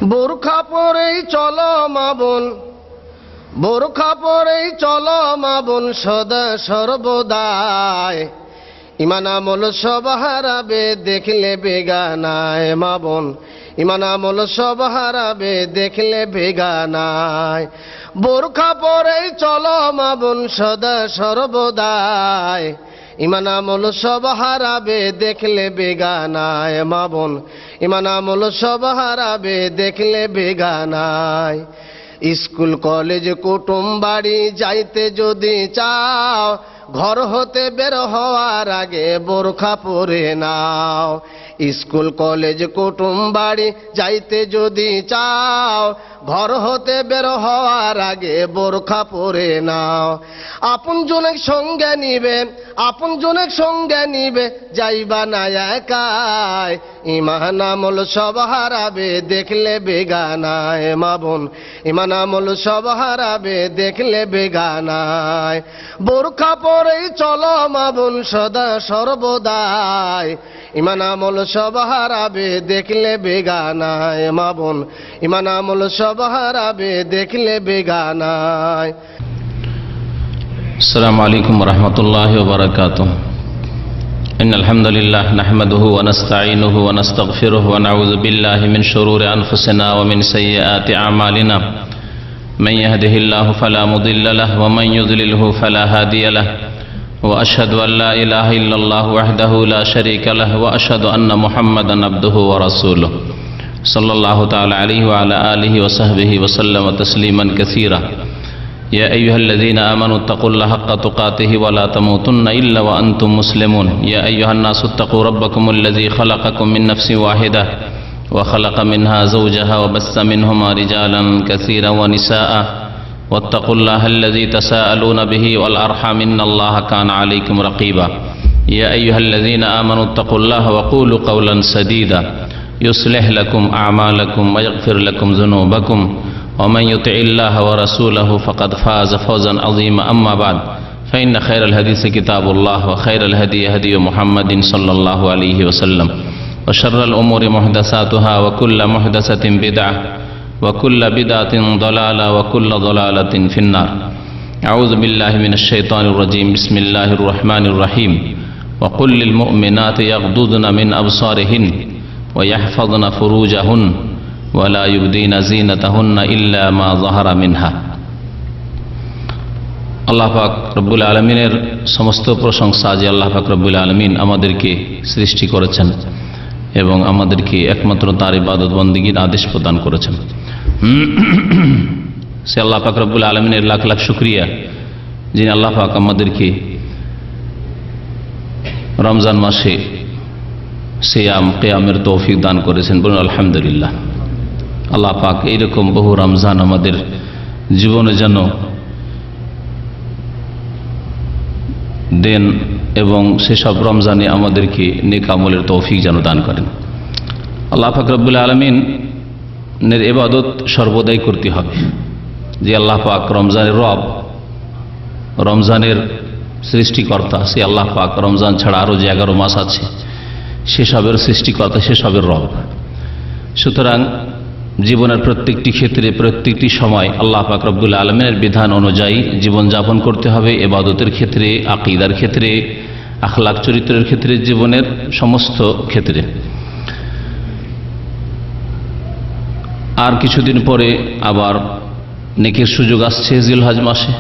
বোরখা পরেই চলো মা বোন, বোরখা পরেই চলো মা বোন, সদা সর্বদাই ইমান আমল সব হারাবে দেখলে বেগানায়। মা বোন ইমান আমল সব হারাবে দেখলে বেগানায়। বোরখা পরেই চলো মা বোন, সদা সর্বদাই ইমান আমল সব হারাবে দেখলে বেগানায়। মা বোন ইমান আমল সব হারাবে দেখলে বেগানায়। স্কুল কলেজ কুটুম বাড়ি যাইতে যদি চাও, ঘর হতে বের হওয়ার আগে বোরখা পরে নাও। স্কুল কলেজ কুটুম বাড়ি যাইতে যদি চাও, ঘর হতে বের হওয়ার আগে বোরখা পরে নাও। আপন জনের সঙ্গে নিবে, আপন জনের সঙ্গে নিবে, যাইবা না একাই ইমান আমল সব হারাবে দেখলে বেগানায়। মা বোন ইমান আমল সব হারাবে দেখলে বেগানায়। বোরখা পরেই চলো মা বোন, সদা সর্বদাই ইমান আমল সব হারাবে দেখলে বেগানায়। মা বোন ইমান আমল সব হারাবে দেখলে বেগানায়। السلام عليكم ورحمة الله وبركاته. إن الحمد لله نحمده ونستعينه ونستغفره ونعوذ بالله من شرور أنفسنا ومن سيئات أعمالنا. من يهده الله فلا مضل له ومن يضلله فلا هادي له. وأشهد أن لا إله إلا الله وحده لا شريك له وأشهد أن محمدا عبده ورسوله صلى الله تعالى عليه وعلى آله وصحبه وسلم تسليما كثيرا. يا أيها الذين آمنوا اتقوا الله حق تقاته ولا تموتن إلا وأنتم مسلمون. يا أيها الناس اتقوا ربكم الذي خلقكم من نفس واحدة وخلق منها زوجها وبث منهما رجالا كثيرا ونساء واتقوا الله الذي تساءلون به والأرحام إن الله كان عليكم رقيبا. يا أيها الذين آمنوا اتقوا الله وقولوا قولا سديدا يصلح لكم أعمالكم ويغفر لكم ذنوبكم ومن يطع الله ورسوله فقد فاز فوزا عظيما. أما بعد فإن خير الحديث كتاب الله وخير الهدي هدي محمد صلى الله عليه وسلم وشر الأمور محدثاتها وكل محدثة بدعة وكل بدعة ضلالة وكل ضلالة في النار. أعوذ بالله من الشيطان الرجيم. بسم الله الرحمن الرحيم. وقل للمؤمنات يغضضن من أبصارهن ويحفظن فروجهن ولا يبدين زينتهن إلا ما ظهر منها. আল্লাহ পাক রব্বুল আলমিনের সমস্ত প্রশংসা যে আল্লাহ পাক রব্বুল আলমিন আমাদেরকে সৃষ্টি করেছেন এবং আমাদেরকে একমাত্র তার ইবাদত বন্দেগীর আদেশ প্রদান করেছেন। সে আল্লাহ পাক রব্বুল আলমিনের লাখ লাখ শুকরিয়া যিনি আল্লাহ পাক আমাদেরকে রমজান মাসে সিয়াম কিয়ামের তৌফিক দান করেছেন। বলুন আলহামদুলিল্লাহ। আল্লাহ পাক এইরকম বহু রমজান আমাদের জীবনে যেন দেন এবং সেসব রমজানে আমাদেরকে নেক আমলের তৌফিক যেন দান করেন। আল্লাহ পাক রব্বুল আলামিনের ইবাদত সর্বদাই করতে হবে। যে আল্লাহ পাক রমজানের রব, রমজানের সৃষ্টিকর্তা, সে আল্লাহ পাক রমজান ছাড়া আরও যে 11 মাস আছে সেসবের সৃষ্টিকর্তা, সেসবের রব। সুতরাং জীবনের প্রত্যেকটি ক্ষেত্রে প্রত্যেকটি সময় আল্লাহ পাক রব্বুল আলামিনের বিধান অনুযায়ী জীবনযাপন করতে হবে। ইবাদতের ক্ষেত্রে, আকীদার ক্ষেত্রে, আখলাক চরিত্রের ক্ষেত্রে, জীবনের সমস্ত ক্ষেত্রে। আর কিছুদিন পরে আবার নেকির সুযোগ আসছে জিলহজ মাসে,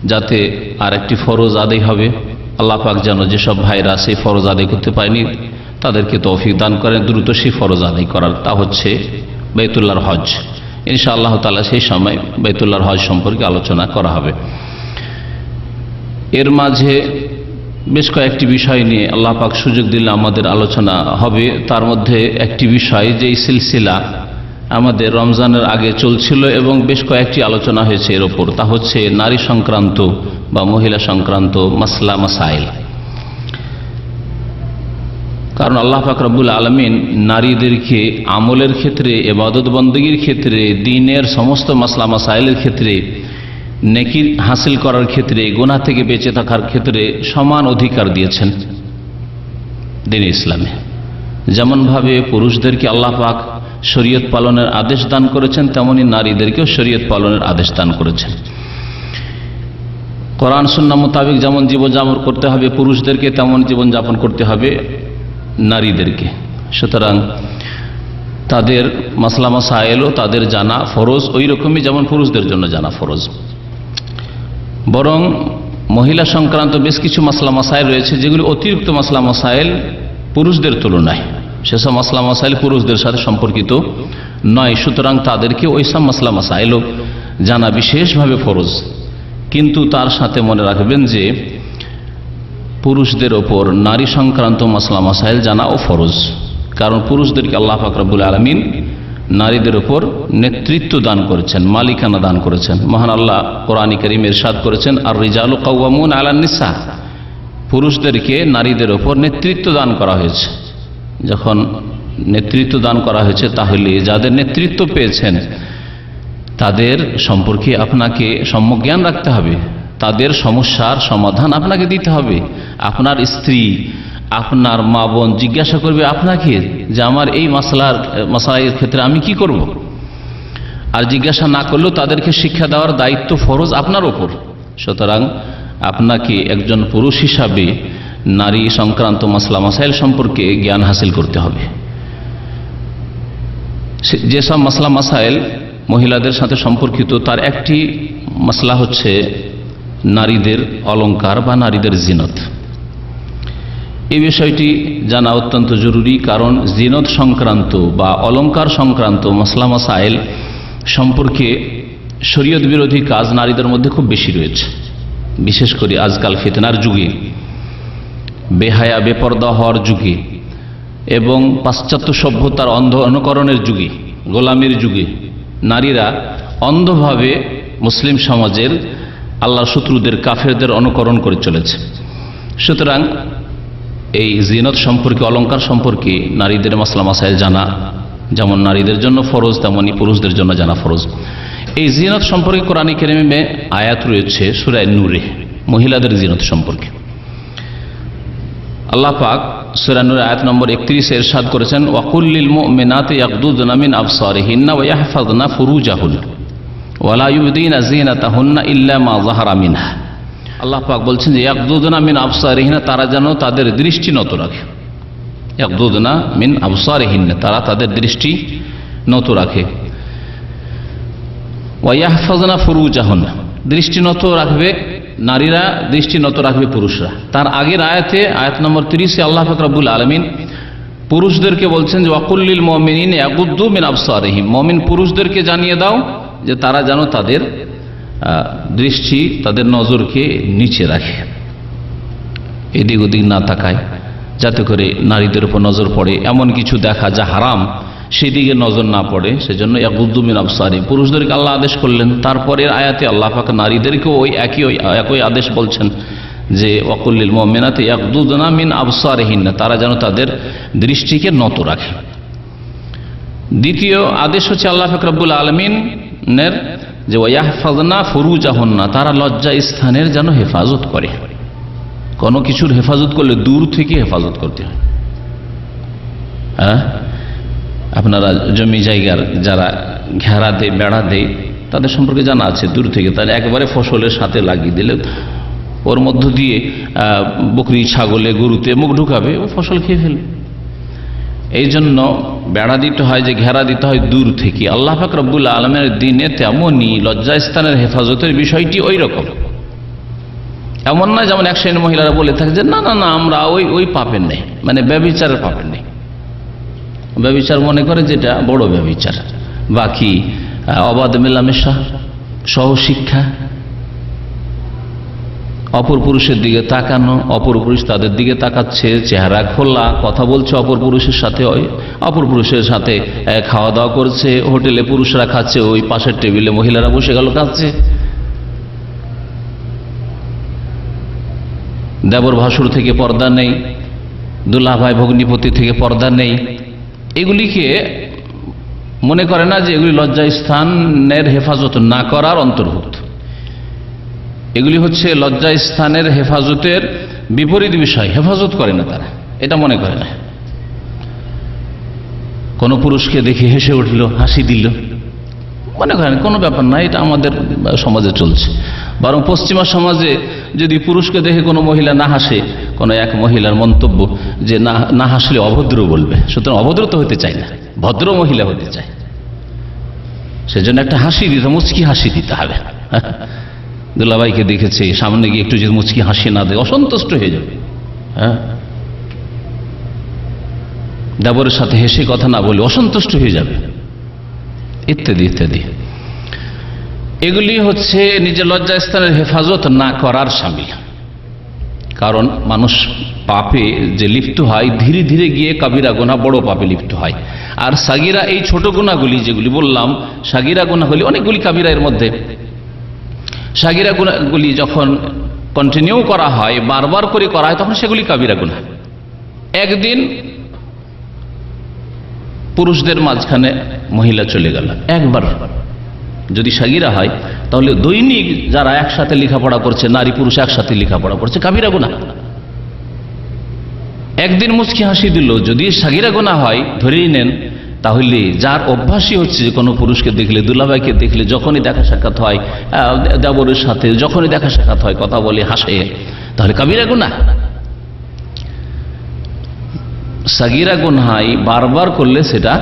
যাতে আর একটি ফরজ আদায় হবে। আল্লাহ পাক যেন যেসব ভাইরা সেই ফরজ আদায় করতে পারেনি তাদেরকে তৌফিক দান করেন দ্রুত সেই ফরজ আদায় করার। তা হচ্ছে বাইতুল্লাহর হজ। ইনশাআল্লাহ তাআলা সেই সময় বাইতুল্লাহর হজ সম্পর্কে আলোচনা করা হবে। এর মাঝে বেশ কয়েকটি বিষয় নিয়ে আল্লাহ পাক সুযোগ দিলে আমাদের আলোচনা হবে। তার মধ্যে একটি বিষয় যে সিলসিলা আমাদের রমজানের আগে চলছিল এবং বেশ কয়েকটি আলোচনা হয়েছে এর ওপর, তা হচ্ছে নারী সংক্রান্ত বা মহিলা সংক্রান্ত মাসলা মাসাইল। কারণ আল্লাহ পাক রব্বুল আলামিন নারীদেরকে আমলের ক্ষেত্রে, ইবাদত বন্দেগীর ক্ষেত্রে, দ্বীনের সমস্ত মাসলা মাসাইলের ক্ষেত্রে, নেকি হাসিল করার ক্ষেত্রে, গুনাহ থেকে বেঁচে থাকার ক্ষেত্রে সমান অধিকার দিয়েছেন দ্বীন ইসলামে। যেমনভাবে পুরুষদেরকে আল্লাহ পাক শরীয়ত পালনের আদেশ দান করেছেন, তেমনি নারীদেরকেও শরীয়ত পালনের আদেশ দান করেছেন। কোরআন সুন্নাহ মোতাবেক যেমন জীবনযাপন করতে হবে পুরুষদেরকে, তেমন জীবনযাপন করতে হবে নারীদেরকে। সুতরাং তাদের মাসলা মাসায়েলও তাদের জানা ফরজ, ওই রকমই যেমন পুরুষদের জন্য জানা ফরজ। বরং মহিলা সংক্রান্ত বেশ কিছু মাসলা মাসাইল রয়েছে যেগুলি অতিরিক্ত মাসলা মাসাইল পুরুষদের তুলনায়, সেসব মাসলা মাসাইল পুরুষদের সাথে সম্পর্কিত নয়। সুতরাং তাদেরকে ওই সব মাসলা মাসাইলও জানা বিশেষভাবে ফরজ। কিন্তু তার সাথে মনে রাখবেন যে পুরুষদের ওপর নারী সংক্রান্ত মাসলা মাসাইল জানাও ফরজ, কারণ পুরুষদেরকে আল্লাহ পাক রব্বুল আলামিন নারীদের ওপর নেতৃত্ব দান করেছেন, মালিকানা দান করেছেন। মহান আল্লাহ কোরআন কারীমে ইরশাদ করেছেন, আর রিজালু কাওয়ামুন আলান নিসা, পুরুষদেরকে নারীদের ওপর নেতৃত্ব দান করা হয়েছে। যখন নেতৃত্ব দান করা হয়েছে, তাহলে যাদের নেতৃত্ব পেয়েছেন তাদের সম্পর্কে আপনাকে সম্যক জ্ঞান রাখতে হবে, তাদের সমস্যার সমাধান আপনাকে দিতে হবে। আপনার স্ত্রী, আপনার মা বোন জিজ্ঞাসা করবে আপনাকে যে আমার এই মাসলার ক্ষেত্রে আমি কি করব, আর জিজ্ঞাসা না করলেও তাদেরকে শিক্ষা দেওয়ার দায়িত্ব ফরজ আপনার ওপর। সুতরাং আপনাকে একজন পুরুষ হিসাবে নারী সংক্রান্ত মাসলা মাসাইল সম্পর্কে জ্ঞান হাসিল করতে হবে। যেসব মাসলা মাসাইল মহিলাদের সাথে সম্পর্কিত, তার একটি মাসলা হচ্ছে নারীদের অলংকার বা নারীদের জিনত। এই বিষয়টি জানা অত্যন্ত জরুরি, কারণ জিনত সংক্রান্ত বা অলংকার সংক্রান্ত মাসলা মাসাইল সম্পর্কে শরীয়ত বিরোধী কাজ নারীদের মধ্যে খুব বেশি রয়েছে। বিশেষ করে আজকাল ফিতনার যুগে, বেহায়া বেপর্দা হওয়ার যুগে এবং পাশ্চাত্য সভ্যতার অন্ধ অনুকরণের যুগে, গোলামির যুগে নারীরা অন্ধভাবে মুসলিম সমাজের আল্লাহর শত্রুদের কাফেরদের অনুকরণ করে চলেছে। সুতরাং এই জিনত সম্পর্কে, অলংকার সম্পর্কে নারীদের মাসলা মাসাইল জানা যেমন নারীদের জন্য ফরজ, তেমনি পুরুষদের জন্য জানা ফরজ। এই জিনত সম্পর্কে কোরআন কারীমে আয়াত রয়েছে সূরা নূরে, মহিলাদের জিনত সম্পর্কে। আল্লাহ পাক সূরা নূর আয়াত নম্বর 31 ইরশাদ করেছেন, ওয়াকুল লিল মুমিনাতি ইয়াগদুদনা মিন আবসারিহিন্না ওয়া ইয়াহফাযনা ফুরুজাহুন্না ওয়া লা ইউবদিনা যিনাতাহুন্না ইল্লা মা যাহারা মিনহা। আল্লাহ পাক বলছেন যে ইয়াগদুদনা মিন আবসারিহিন্না, তারা যেন তাদের দৃষ্টি নত রাখে। ইয়াগদুদনা মিন আবসারিহিন্না, তারা তাদের দৃষ্টি নত রাখে। ওয়া ইয়াহফাযনা ফুরুজাহুন্না, দৃষ্টি নত রাখবে নারীরা, দৃষ্টি নত রাখবে পুরুষরা। তার আগের আয়াতে, আয়াত নম্বর 30-এ আল্লাহ পাক রব্বুল আলামিন পুরুষদেরকে বলছেন যে ওয়াকুল লিল মুমিনিনা ইয়াগুদ্দু মিন আবসারিহিম, মুমিন পুরুষদেরকে জানিয়ে দাও যে তারা যেন তাদের দৃষ্টি, তাদের নজরকে নিচে রাখে, এদিক ওদিক না তাকায়, যাতে করে নারীদের উপর নজর পড়ে, এমন কিছু দেখা যা হারাম সেদিকে নজর না পড়ে। সেজন্য ইয়াগুদ্দু মিন আবসারিহিম, পুরুষদেরকে আল্লাহ আদেশ করলেন। তারপরের আয়াতে আল্লাহ পাক নারীদেরকেও ওই একই আদেশ বলছেন যে ওয়াকুল লিল মুমিনাতি ইয়াগুদ্দুনা মিন আবসারিহিন্না, তারা যেন তাদের দৃষ্টিকে নত রাখে। দ্বিতীয় আদেশ হচ্ছে আল্লাহ পাক রব্বুল আলামিনের যে ওয়াহফাযনা ফুরুজাহুন্না, তারা লজ্জা স্থানের যেন হেফাজত করে। কোনো কিছুর হেফাজত করলে দূর থেকে হেফাজত করতে হয়। হ্যাঁ, আপনারা জমি জায়গার যারা ঘেরা দেয়, বেড়া দেয়, তাদের সম্পর্কে জানা আছে। দূর থেকে তারা একেবারে ফসলের সাথে লাগিয়ে দিলে ওর মধ্য দিয়ে বকরি, ছাগলে, গরুতে মুখ ঢুকাবে, ও ফসল খেয়ে ফেলবে। এই জন্য বেড়া দিতে হয়, যে ঘেরা দিতে হয় দূর থেকে। আল্লাহ পাক রব্বুল আলামিনের দ্বীনে তেমনই লজ্জাস্থানের হেফাজতের বিষয়টি ওই রকম। এমন না যেমন এক শ্রেণীর মহিলারা বলে থাকে যে না না না আমরা ওই পাপের নেই, মানে ব্যভিচারের পাপের নেই। ব্যভিচার মনে করে যেটা বড় ব্যভিচার। বাকি অবাধ মেলামেশা, সহশিক্ষা, অপর পুরুষের দিকে তাকানো, অপর পুরুষ তাদের দিকে তাকাচ্ছে, চেহারা খোলা, কথা বলছে অপর পুরুষের সাথে, অপর পুরুষের সাথে খাওয়া দাওয়া করছে, হোটেলে পুরুষরা খাচ্ছে, ওই পাশের টেবিলে মহিলারা বসে গেল খাচ্ছে। দেবর ভাসুর থেকে পর্দা নেই, দুল্লা ভাই ভগ্নিপতি থেকে পর্দা নেই। এগুলিকে মনে করে না যে এগুলি লজ্জা স্থানের হেফাজত না করার অন্তর্ভুক্ত। এগুলি হচ্ছে লজ্জা স্থানের হেফাজতের বিপরীত বিষয়, হেফাজত করে না তারা, এটা মনে করে না। কোনো পুরুষকে দেখে হেসে উঠল, হাসি দিল, মনে করেন কোনো ব্যাপার না, এটা আমাদের সমাজে চলছে। বরং পশ্চিমা সমাজে যদি পুরুষকে দেখে কোনো মহিলা না হাসে, কোনো এক মহিলার মন্তব্য যে না হাসলে অভদ্র বলবে, সুতরাং অভদ্র তো হতে চায় না, ভদ্র মহিলা হতে চায়, সেজন্য একটা হাসি দিতে, মুচকি হাসি দিতে হবে। দুলাভাইকে দেখেছে, সামনে গিয়ে একটু যদি মুচকি হাসি না দেয় অসন্তুষ্ট হয়ে যাবে। হ্যাঁ, দেবরের সাথে হেসে কথা না বলে অসন্তুষ্ট হয়ে যাবে, ইত্যাদি ইত্যাদি। এগুলি হচ্ছে নিজের লজ্জাস্থানের হেফাজত না করার শামিল। কারণ মানুষ পাপে যে লিপ্ত হয়, ধীরে ধীরে গিয়ে কাবিরা গুনাহ বড় পাপে লিপ্ত হয়। আর সাগিরা, এই ছোট গুনাহগুলি যেগুলি বললাম, সাগিরা গুনাহগুলি অনেকগুলি কাবিরা এর মধ্যে। সাগিরা গুনাহগুলি যখন কন্টিনিউ করা হয়, বারবার করে করা হয়, তখন সেগুলি কাবিরা গুনাহ। একদিন পুরুষদের মাঝখানে মহিলা চলে গেল, একবার যদি সাগিরা হয়, তাহলে দৈনিক যারা একসাথে লেখাপড়া করছে, নারী পুরুষ একসাথে লেখাপড়া করছে, কাবিরা গুনাহ। একদিন মুচকি হাসি দিল, যদি সাগিরা গুনাহ হয় ধরেই নেন, তাহলে যার অভ্যাসই হচ্ছে যে কোনো পুরুষকে দেখলে, দুলাভাইকে দেখলে, যখনই দেখা সাক্ষাৎ হয়, দেবরের সাথে যখনই দেখা সাক্ষাৎ হয়, কথা বলে হাসে, তাহলে কাবিরা গুনাহ। সাগিরা গুনহাই বারবার করলে সেটা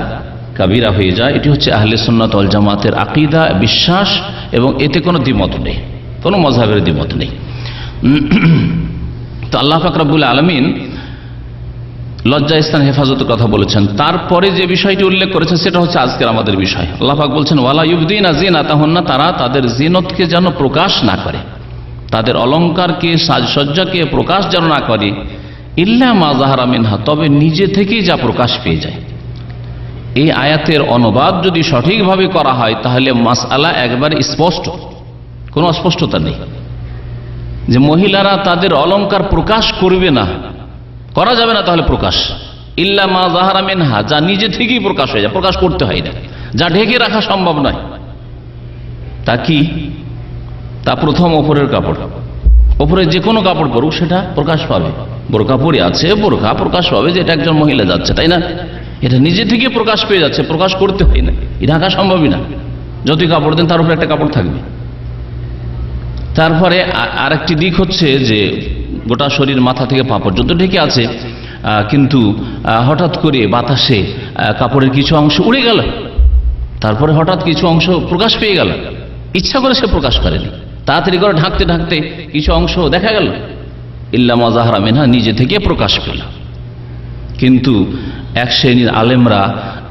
কাবিরা হয়ে যায়। এটি হচ্ছে আহলে সুন্নাত ওয়াল জামাতের আকীদা, বিশ্বাস, এবং এতে কোনো দ্বিমত নেই, কোনো মযহাবের দ্বিমত নেই। তো আল্লাহ পাক রব্বুল আলামিন লজ্জা স্থান হেফাজতের কথা বলেছেন। তারপরে যে বিষয়টি উল্লেখ করেছেন সেটা হচ্ছে আজকের আমাদের বিষয়। আল্লাহ পাক বলছেন, ওয়ালা ইউবদিনা যিনাতাহুন্না, তারা তাদের জিনতকে যেন প্রকাশ না করে, তাদের অলংকারকে, সাজসজ্জাকে প্রকাশ যেন না করে, ইল্লা মা যাহারা মিনহা, তবে নিজে থেকেই যা প্রকাশ পেয়ে যায়। এই আয়াতের অনুবাদ যদি সঠিকভাবে করা হয়, তাহলে মাসআলা একবারে স্পষ্ট, কোনো অস্পষ্টতা নেই যে মহিলারা তাদের অলংকার প্রকাশ করবে না, করা যাবে না। তাহলে প্রকাশ ইল্লা মা যাহারা মিনহা, যা নিজে থেকেই প্রকাশ হয়ে যায়, প্রকাশ করতে হয় না, যা ঢেকে রাখা সম্ভব নয়। তা কি? তা প্রথম ওপরের কাপড়, ওপরে যে কোনো কাপড় পরুক সেটা প্রকাশ পাবে। বোরকা পরে আছে, বোরকা প্রকাশ পাবে যে এটা একজন মহিলা যাচ্ছে, তাই না? এটা নিজে থেকে প্রকাশ পেয়ে যাচ্ছে, প্রকাশ করতে হয় না, এটা ঢাকা সম্ভবই না। যতই কাপড় দেন তার উপরে একটা কাপড় থাকবে। তারপরে আরেকটি দিক হচ্ছে যে গোটা শরীর মাথা থেকে পা পর্যন্ত ঢেকে আছে, কিন্তু হঠাৎ করে বাতাসে কাপড়ের কিছু অংশ উড়ে গেল, তারপরে হঠাৎ কিছু অংশ প্রকাশ পেয়ে গেল, ইচ্ছা করে সে প্রকাশ করেনি, তাড়াতাড়ি করে ঢাকতে ঢাকতে কিছু অংশ দেখা গেল, ইল্লা মা যাহারা মিনহা, নিজে থেকে প্রকাশ পেল। কিন্তু এক শ্রেণীর আলেমরা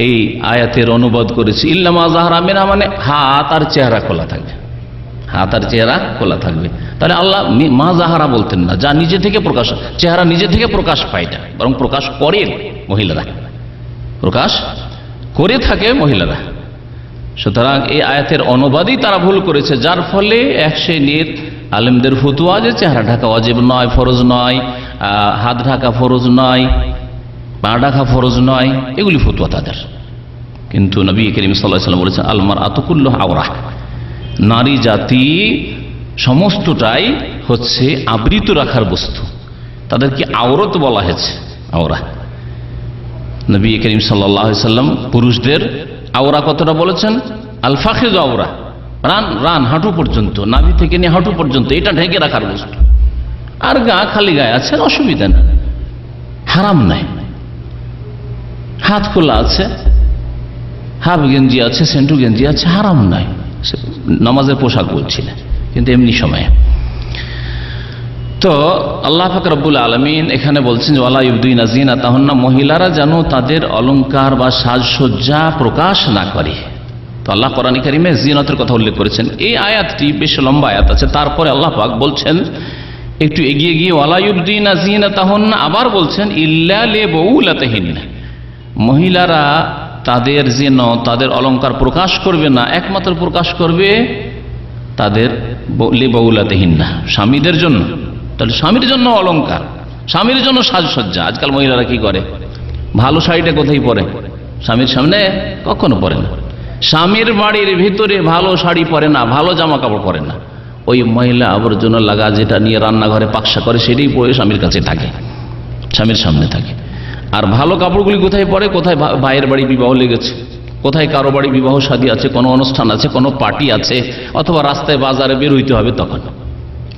এই আয়াতের অনুবাদ করেছে ইল্লা মা যাহারা মিনহা মানে হাত আর চেহারা খোলা থাকবে, হাত আর চেহারা খোলা থাকবে। তাহলে আল্লাহ মা যাহারা বলতেন না, যা নিজে থেকে প্রকাশ, চেহারা নিজে থেকে প্রকাশ পায় না, বরং প্রকাশ করেন মহিলারা, প্রকাশ করে থাকে মহিলারা। সুতরাং এই আয়াতের অনুবাদই তারা ভুল করেছে, যার ফলে এক শ্রেণীর আলেমদের ফতোয়া যে চেহারা ঢাকা ওয়াজিব নয়, ফরজ নয়, হাত ঢাকা ফরজ নয়, পা ঢাকা ফরজ নয়, এগুলি ফতোয়া তাদের। কিন্তু নবী করিম সাল্লাল্লাহু আলাইহি ওয়াসাল্লাম বলেছেন, আল মারআতু কুল্লুহা আওরা, নারী জাতি সমস্তটাই হচ্ছে আবৃত রাখার বস্তু, তাদেরকে আওরত বলা হয়েছে, আওরা। নবী করিম সাল্লাল্লাহু আলাইহি ওয়াসাল্লাম পুরুষদের আওরা কতটা বলেছেন? আল ফাখিজ আওরা, রান হাঁটু পর্যন্ত, নাভি থেকে নিয়ে হাঁটু পর্যন্ত, এটা ঢেকে রাখার বস্তু। আর গা খালি গায়ে আছে, অসুবিধা নেই, হারাম নাই। হাত খোলা আছে, হাফ গেঞ্জি আছে, সেন্টু গেঞ্জি আছে, হারাম নাই। নামাজের পোশাক বলছিলেন, কিন্তু এমনি সময়ে। তো আল্লাহ পাক রব্বুল আলামিন এখানে বলছেন যে ওয়ালা ইউবদিনা যিনাতাহুন্না, মহিলারা যেন তাদের অলংকার বা সাজসজ্জা প্রকাশ না করে। তো আল্লাহ কোরআন কারীমে জিনাতের কথা উল্লেখ করেছেন। এই আয়াতটি বেশ লম্বা আয়াত আছে। তারপরে আল্লাহ পাক বলছেন একটু এগিয়ে গিয়ে ওয়ালা ইউবদিনা যিনাতাহুন্না, আবার বলছেন ইল্লা লিবুলাতিহিন্না, মহিলারা তাদের জিনত, তাদের অলংকার প্রকাশ করবে না, একমাত্র প্রকাশ করবে তাদের লিবুলাতিহিন্না, স্বামীদের জন্য। তাহলে স্বামীর জন্য অলংকার, স্বামীর জন্য সাজসজ্জা। আজকাল মহিলারা কি করে? ভালো শাড়িটা কোথায় পরে? স্বামীর সামনে কখনো পরে না। স্বামীর বাড়ির ভিতরে ভালো শাড়ি পরে না, ভালো জামা কাপড় পরে না, ওই মহিলা আবর্জনা লাগা যেটা নিয়ে রান্নাঘরে পাকশা করে সেটাই পরে স্বামীর কাছে থাকে, স্বামীর সামনে থাকে। আর ভালো কাপড়গুলি কোথায় পরে? কোথায় ভাইয়ের বাড়ি বিবাহ লেগেছে, কোথায় কারো বাড়ি বিবাহ শাদী আছে, কোনো অনুষ্ঠান আছে, কোনো পার্টি আছে, অথবা রাস্তায় বাজারে বের হইতে হবে তখন,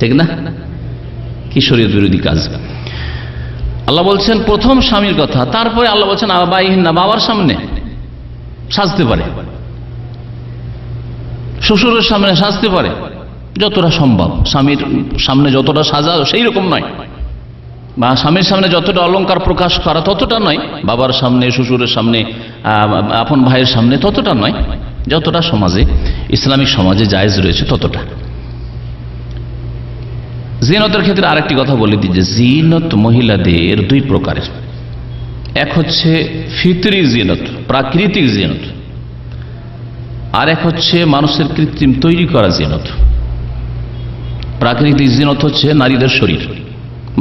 ঠিক না? কি শরীয়ত বিরোধী কাজ। আল্লাহ বলছেন প্রথম স্বামীর কথা, তারপরে আল্লাহ বলছেন আবাইহিন না, বাবার সামনে সাজতে পারে, শ্বশুরের সামনে সাজতে পারে যতটা সম্ভব। স্বামীর সামনে যতটা সাজা সেই রকম নয়, বা স্বামীর সামনে যতটা অলংকার প্রকাশ করা ততটা নয়, বাবার সামনে, শ্বশুরের সামনে, আপন ভাইয়ের সামনে ততটা নয়, যতটা সমাজে, ইসলামিক সমাজে জায়েজ রয়েছে ততটা। জিনতের ক্ষেত্রে আরেকটি কথা বলে দিই যে জিনত মহিলাদের দুই প্রকারের। এক হচ্ছে ফিতরি জিনত, প্রাকৃতিক জিনত, আর এক হচ্ছে মানুষের কৃত্রিম তৈরি করা জিনত। প্রাকৃতিক জিনত হচ্ছে নারীদের শরীর,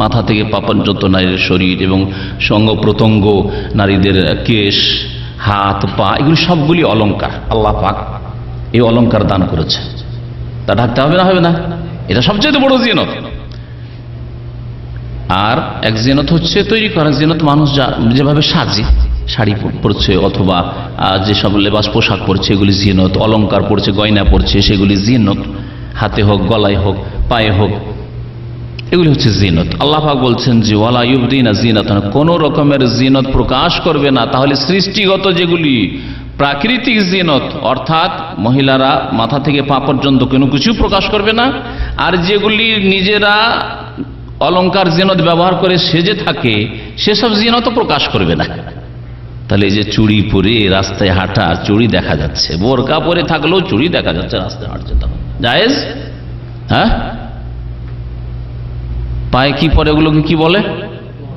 মাথা থেকে পা পর্যন্ত নারীদের শরীর এবং সঙ্গ প্রত্যঙ্গ, নারীদের কেশ, হাত, পা, এগুলি সবগুলি অলংকার। আল্লাহ পাক এই অলংকার দান করেছে, তা ঢাকতে হবে না, হবে না? এটা সবচেয়ে বড় জিনত। আর এক জিনত হচ্ছে তৈরি করা জিনত, মানুষ যেভাবে সাজে, শাড়ি পরছে অথবা যেসব লেবাস পোশাক পরছে এগুলি জিনত, অলংকার পরছে, গয়না পরছে, সেগুলি জিনত, হাতে হোক, গলায় হোক, পায়ে হোক, এগুলি হচ্ছে জিনত। আল্লাহ পাক বলছেন যে ওয়ালা ইউবদিনা জিনাতান, কোন রকমের জিনত প্রকাশ করবে না। তাহলে সৃষ্টিগত যেগুলি প্রাকৃতিক জিনত, অর্থাৎ মহিলারা মাথা থেকে পা পর্যন্ত কোনো কিছু প্রকাশ করবে না, আর যেগুলি নিজেরা অলংকার জিনত ব্যবহার করে সেজে থাকে সেসব জিনত প্রকাশ করবে না। তাহলে এই যে চুড়ি পরে রাস্তায় হাঁটা, চুড়ি দেখা যাচ্ছে, বোরকা পরে থাকলেও চুড়ি দেখা যাচ্ছে, রাস্তায় হাঁটছে, তখন জায়েজ? হ্যাঁ, পায়ে কি পরে ওগুলোকে কি বলে?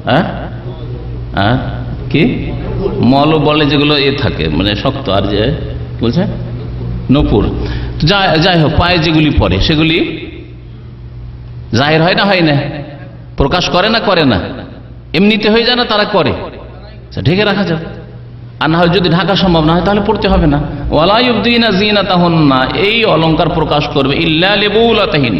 হ্যাঁ হ্যাঁ, কি মল বলে, যেগুলো এ থাকে মানে শক্ত, আর যে বলছে নূপুর, যাই হোক, পায়ে যেগুলি পরে সেগুলি জাহির হয় না, হয় না? প্রকাশ করে না, করে না? এমনিতে হয়ে যায় না, তারা করে, ঢেকে রাখা যাবে। আর না হয় যদি ঢাকা সম্ভব না হয় তাহলে পড়তে হবে না। ওয়ালা ইউবদিনা জিনাতাহুন্না, এই অলংকার প্রকাশ করবে ইল্লা লিবুলাতিহিন,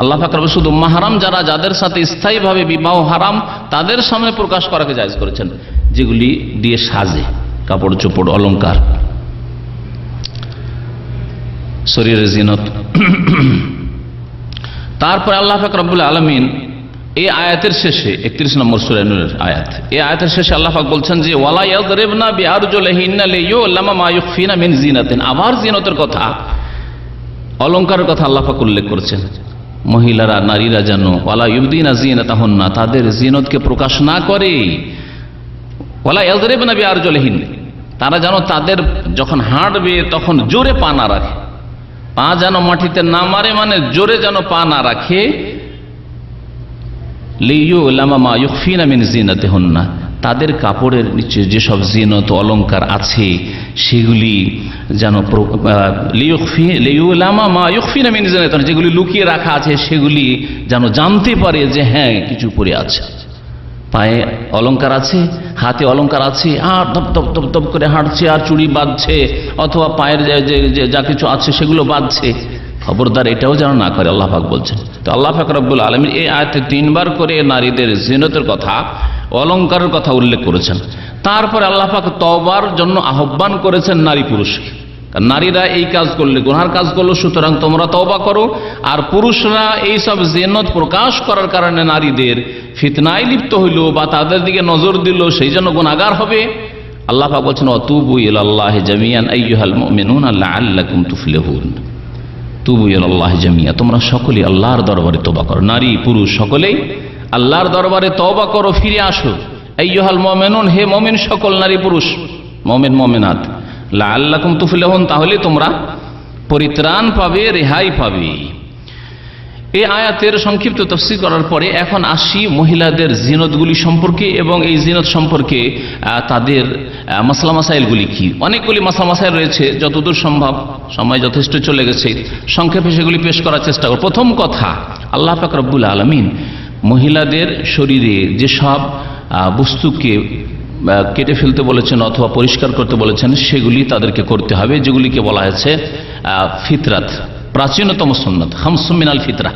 আল্লাহ পাক শুধু মাহরাম যারা, যাদের সাথে স্থায়ীভাবে বিবাহ হারাম, তাদের সামনে প্রকাশ করাকে জায়েজ করেছেন, যেগুলি দিয়ে সাজে, কাপড় চোপড়, অলংকার, শরীরের জিনত। তারপরে আল্লাহ পাক রব্বুল আলামিন এই আয়াতের শেষে 31 নম্বর সূরা নূরের আয়াত, এই আয়াতের শেষে আল্লাহ পাক বলছেন যে ওয়ালা ইয়াদরিবনা বিআরজুলিহিন্না লিয়ুলামা মা ইউখফিনা মিন জিনাতিন। আবার জিনতের কথা, অলংকারের কথা আল্লাহ পাক উল্লেখ করেছেন। মহিলারা, নারীরা যেন ওয়ালা ইউবদিনা জিনাতাহুন্না, তাদের জিনতকে প্রকাশ না করে, ওয়ালা ইয়াদরিবনা বিআরজুলিহিন্না, তারা যেন তাদের যখন হাঁটবে তখন জোরে পা না রাখে, পা যেন মাটিতে না মারে, মানে জোরে যেন পা না রাখে। লিয়ুলামা মা ইউখফিনা মিন জিনাতিহুন্না, তাদের কাপড়ের নিচে যেসব জিনত অলংকার আছে সেগুলি যেন লিয়ুলামা মা ইউখফিনা মিন জিনাতিহুন্না, যেগুলি লুকিয়ে রাখা আছে সেগুলি যেন জানতে পারে যে হ্যাঁ কিছু পরে আছে, পায়ে অলংকার আছে, হাতে অলংকার আছে, আর ধপ ধপ ধপ ধপ করে হাঁটছে, আর চুড়ি বাঁধছে, অথবা পায়ের যা কিছু আছে সেগুলো বাঁধছে। খবরদার এটাও যেন না করে, আল্লাহ পাক বলছেন। তো আল্লাহ পাক রব্বুল আলামিন এই আয়াতে 3 বার করে নারীদের জিনতের কথা, অলংকারের কথা উল্লেখ করেছেন। তারপরে আল্লাহ পাক তওবার জন্য আহ্বান করেছেন নারী পুরুষকে। নারীরা এই কাজ করলে, গুনার কাজ করলো, সুতরাং তোমরা তওবা করো। আর পুরুষরা এই সব জিনত প্রকাশ করার কারণে নারীদের ফিতনায় লিপ্ত হইল বা তাদের দিকে নজর দিল, সেই জন্য গুনাহগার হবে। আল্লাহ পাক বলছেন ওয়াতুবু ইলাল্লাহি জামিআন আইয়ুহাল মুমিনুনা লাআল্লাকুম তুফলিহুন। তুবু ইলাল্লাহি জামিআ, তোমরা সকলেই আল্লাহর দরবারে তওবা করো, নারী পুরুষ সকলেই আল্লাহর দরবারে তওবা করো, ফিরে আসো। আইয়ুহাল মুমিনুন, হে মুমিন সকল নারী পুরুষ, মুমিন মুমিনাত, লাআল্লাকুম তুফলিহুন, তাহলে তোমরা পরিত্রাণ পাবে, রেহাই পাবে। এই আয়াতের সংক্ষিপ্ত তাফসীর করার পরে এখন আসি মহিলাদের জিনতগুলি সম্পর্কে এবং এই জিনত সম্পর্কে তাদের মাসলা মাসাইলগুলি কি। অনেকগুলি মাসলা মাসাইল রয়েছে, যতদূর সম্ভব, সময় যথেষ্ট চলে গেছে, সংক্ষেপে সেগুলি পেশ করার চেষ্টা করব। প্রথম কথা, আল্লাহ পাক রব্বুল আলামিন মহিলাদের শরীরে যেসব বস্তুকে কেটে ফেলতে বলেছেন অথবা পরিষ্কার করতে বলেছেন সেগুলি তাদেরকে করতে হবে, যেগুলিকে বলা হয়েছে ফিতরাত, প্রাচীনতম সুন্নত, খামসুম মিনাল ফিতরা।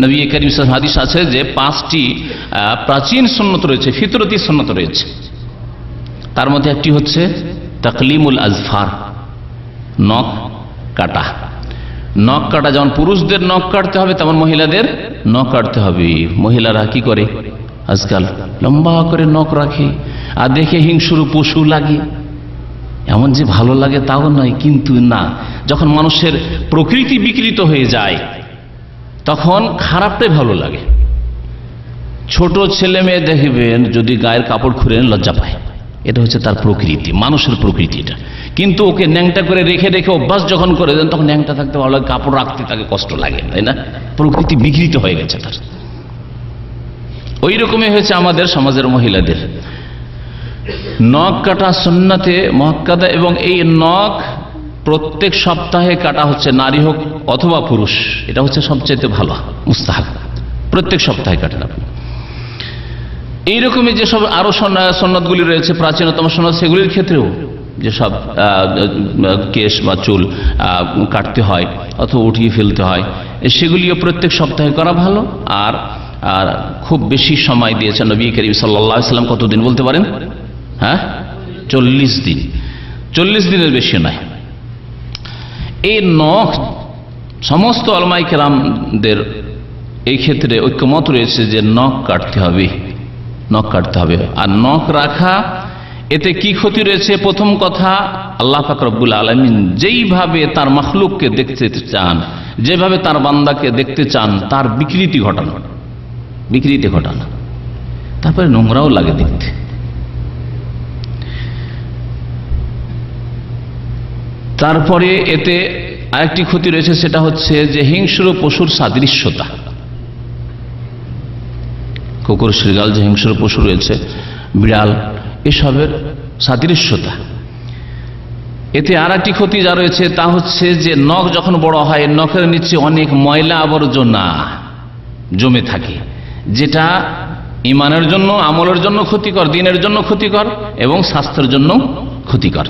নবী করিম সাল্লাল্লাহু আলাইহি হাদিস আছে যে 5টি প্রাচীন সুন্নত রয়েছে, ফিতরতি সুন্নত রয়েছে। তার মধ্যে একটি হচ্ছে তাকলিমুল আজফার, নখ কাটা। নখ কাটা, যেমন পুরুষদের নখ কাটতে হবে তেমন মহিলাদের নখ কাটতে হবে। মহিলারা কি করে আজকাল, লম্বা করে নখ রাখে আর দেখে হিংস্র পশু লাগে। এমন যে ভালো লাগে তাও নয়, কিন্তু না, যখন মানুষের প্রকৃতি বিকৃত হয়ে যায় তখন খারাপটাই ভালো লাগে। ছোট ছেলে মেয়ে দেখবেন যদি গায়ের কাপড় খুলে লজ্জা পায়, এটা হচ্ছে তার প্রকৃতি, মানুষের প্রকৃতি এটা। কিন্তু ওকে ন্যাংটা করে রেখে রেখে অভ্যাস যখন করে দেন তখন ন্যাংটা থাকতে ভালো লাগে, কাপড় রাখতে তাকে কষ্ট লাগে, তাই না? প্রকৃতি বিকৃত হয়ে গেছে তার। ওই রকমই হয়েছে আমাদের সমাজের মহিলাদের। নখ কাটা সুন্নাতে মুআক্কাদা, এবং এই নখ প্রত্যেক সপ্তাহে কাটা হচ্ছে, নারী হোক অথবা পুরুষ, এটা হচ্ছে সবচেয়ে ভালো মুস্তাহাব, প্রত্যেক সপ্তাহে কাটেন আপনি। এইরকমই যেসব আরো সন্ন্যতগুলি রয়েছে, প্রাচীনতম সন্ন্যত, সেগুলির ক্ষেত্রেও যেসব কেশ বা চুল কাটতে হয় অথবা উঠিয়ে ফেলতে হয়, সেগুলিও প্রত্যেক সপ্তাহে করা ভালো। আর আর খুব বেশি সময় দিয়েছেন নবী করিম সাল্লাল্লাহু আলাইহি ওয়াসাল্লাম, কতদিন বলতে পারেন? হ্যাঁ, 40 দিন। 40 দিনের বেশি নয়। এই নখ সমস্ত উলামায়ে কেরামদের এই ক্ষেত্রে ঐক্যমত রয়েছে যে নখ কাটতে হবে, নখ কাটতে হবে। আর নখ রাখা, এতে কি ক্ষতি রয়েছে? প্রথম কথা, আল্লাহ পাক রব্বুল আলামিন যেইভাবে তার মাখলুককে দেখতে চান, যেভাবে তার বান্দাকে দেখতে চান, তার বিকৃতি ঘটানো, বিকৃতি ঘটানো। তারপরে নোংরাও লাগে দেখতে। তারপরে এতে আরেকটি ক্ষতি রয়েছে, সেটা হচ্ছে যে হিংস্র পশুর সাদৃশ্যতা। কুকুর, শৃগাল যে হিংস্র পশু রয়েছে, বিড়াল, এসবের সাদৃশ্যতা। এতে আর একটি ক্ষতি যা রয়েছে তা হচ্ছে যে নখ যখন বড় হয়, নখের নিচে অনেক ময়লা আবর্জনা জমে থাকে, যেটা ইমানের জন্য, আমলের জন্য ক্ষতিকর, দিনের জন্য ক্ষতিকর এবং স্বাস্থ্যের জন্য ক্ষতিকর।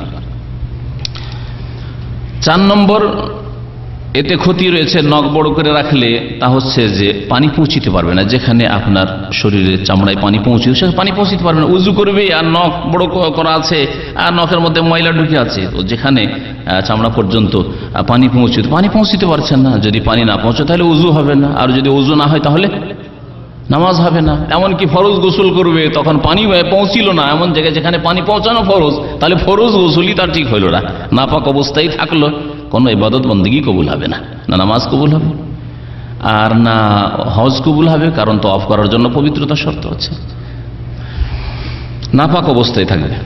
4 নম্বর এতে ক্ষতি রয়েছে নখ বড় করে রাখলে, তা হচ্ছে যে পানি পৌঁছিতে পারবে না। যেখানে আপনার শরীরে চামড়ায় পানি পৌঁছে, সে পানি পৌঁছিতে পারবে না। উজু করবে আর নখ বড় করা আছে আর নখের মধ্যে ময়লা ঢুকে আছে, তো যেখানে চামড়া পর্যন্ত পানি পৌঁছিতে পারছেন না। যদি পানি না পৌঁছে তাহলে উজু হবে না, আর যদি উজু না হয় তাহলে নামাজ হবে না। এমনকি ফরজ গোসল করবে, তখন পানি পৌঁছিল না এমন জায়গায় যেখানে পানি পৌঁছানো ফরজ, তাহলে ফরজ গোসলই তার ঠিক হইল না, নাপাক অবস্থায় থাকলো, কোনো ইবাদত বন্দেগী কবুল হবে না, না নামাজ কবুল হবে আর না হজ কবুল হবে, কারণ তওয়াফ করার জন্য পবিত্রতা শর্ত আছে, নাপাক অবস্থায় থাকবে।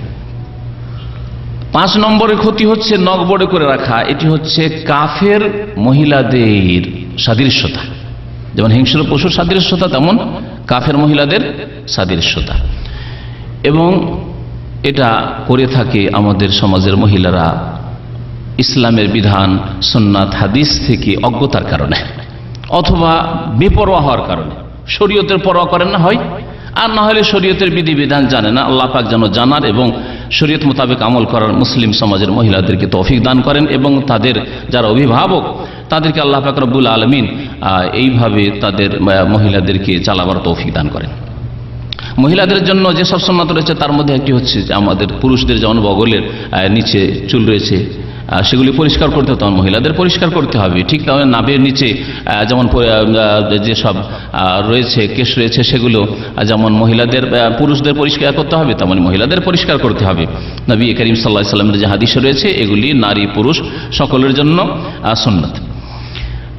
5 নম্বরের ক্ষতি হচ্ছে নখ বড় করে রাখা। এটি হচ্ছে কাফের মহিলাদের সাদৃশ্যতা, যেমন হিংস্র পশুর সাদৃশ্যতা তেমন কাফের মহিলাদের সাদৃশ্যতা। এবং এটা করে থাকে আমাদের সমাজের মহিলারা ইসলামের বিধান, সুন্নাত, হাদিস থেকে অজ্ঞতার কারণে অথবা বেপরোয়া হওয়ার কারণে। শরীয়তের পরোয়া করেন না হয়, আর না হলে শরীয়তের বিধিবিধান জানে না। আল্লাহ পাক যেন জানার এবং শরীয়ত মোতাবেক আমল করার মুসলিম সমাজের মহিলাদেরকে তৌফিক দান করেন, এবং তাদের যারা অভিভাবক তাদেরকে আল্লাহ পাক রব্বুল আলামিন এইভাবে তাদের মহিলাদেরকে চালাবার তৌফিক দান করেন। মহিলাদের জন্য যেসব সুন্নাত রয়েছে তার মধ্যে একটি হচ্ছে যে আমাদের পুরুষদের যেমন বগলের নিচে চুল রয়েছে সেগুলি পরিষ্কার করতে হবে, তখন মহিলাদের পরিষ্কার করতে হবে। ঠিক তেমন নাভের নিচে যেমন যেসব রয়েছে কেশ রয়েছে সেগুলো যেমন মহিলাদের পুরুষদের পরিষ্কার করতে হবে, তেমন মহিলাদের পরিষ্কার করতে হবে। নবী করিম সাল্লাল্লাহু আলাইহি ওয়াসাল্লামের যে হাদিস রয়েছে এগুলি নারী পুরুষ সকলের জন্য সুন্নাত।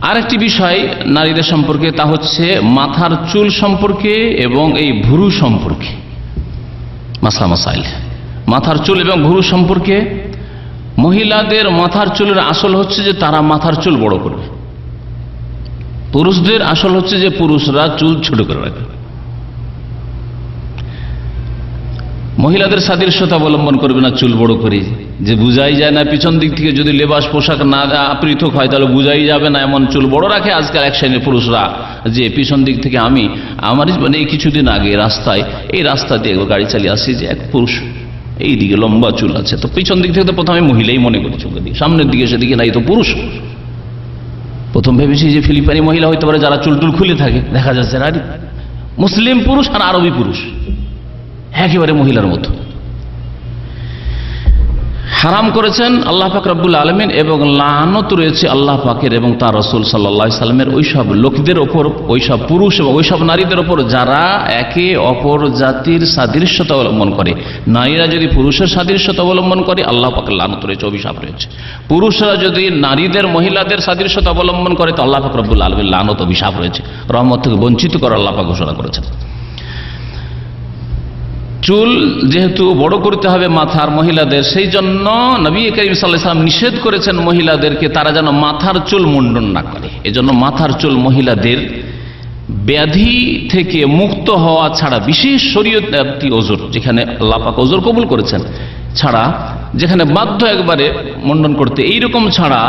আরেকটি বিষয় নারীদের সম্পর্কে, তা হচ্ছে মাথার চুল সম্পর্কে এবং এই ভুরু সম্পর্কে মাসলা মাসাইল। মাথার চুল এবং ভুরু সম্পর্কে মহিলাদের মাথার চুলের আসল হচ্ছে যে তারা মাথার চুল বড় করবে, পুরুষদের আসল হচ্ছে যে পুরুষরা চুল ছোট করে রাখবে। মহিলাদের সাদৃশ্যতা অবলম্বন করবে না চুল বড় করে, যে বুঝাই যায় না পিছন দিক থেকে যদি লেবাস পোশাক না পৃথক হয় তাহলে বুঝাই যাবে না, এমন চুল বড় রাখে আজকাল এক শ্রেণীর পুরুষরা, যে পিছন দিক থেকে আমার মানে এই কিছুদিন আগে এই রাস্তা দিয়ে গাড়ি চালিয়ে আসছি যে এক পুরুষ এইদিকে লম্বা চুল আছে, তো পিছন দিক থেকে তো প্রথমে মহিলাই মনে করি, চোখের দিকে সামনের দিকে সেদিকে নাই তো পুরুষ। প্রথম ভেবেছি যে ফিলিপাইনি মহিলা হইতে পারে যারা চুল টুল খুলে থাকে, দেখা যাচ্ছে না মুসলিম পুরুষ আর আরবি পুরুষ একেবারে মহিলার মতো। হারাম করেছেন আল্লাহ পাক রব্বুল আলামিন, এবং লানত রয়েছে আল্লাহ পাকের এবং তার রাসূল সাল্লাল্লাহু আলাইহি সাল্লামের ওইসব লোকদের ওপর, ওইসব পুরুষ এবং ওইসব নারীদের ওপর যারা একে অপর জাতির সাদৃশ্যতা অবলম্বন করে। নারীরা যদি পুরুষের সাদৃশ্যতা অবলম্বন করে আল্লাহ পাকের লানত রয়েছে, অভিশাপ রয়েছে। পুরুষরা যদি নারীদের মহিলাদের সাদৃশ্যতা অবলম্বন করে তো আল্লাহ পাক রব্বুল আলামিন লানত, অভিশাপ রয়েছে, রহমত থেকে বঞ্চিত করার আল্লাহ পাক ঘোষণা করেছেন। চুল যেহেতু বড় করতে হবে মাথার মহিলাদের, সেই জন্য নবী করিম সাল্লাল্লাহু আলাইহি ওয়াসাল্লাম নিষেধ করেছেন মহিলাদেরকে তারা যেন মাথার চুল মুন্ডন না করে। এজন্য মাথার চুল মহিলাদের ব্যাধি থেকে মুক্ত হওয়া ছাড়া, বিশেষ শরীয়তি ওজর যেখানে আল্লাহ পাক ওজর কবুল করেছেন ছাড়া, যেখানে বাধ্য একবারে মুন্ডন করতে, এইরকম ছাড়া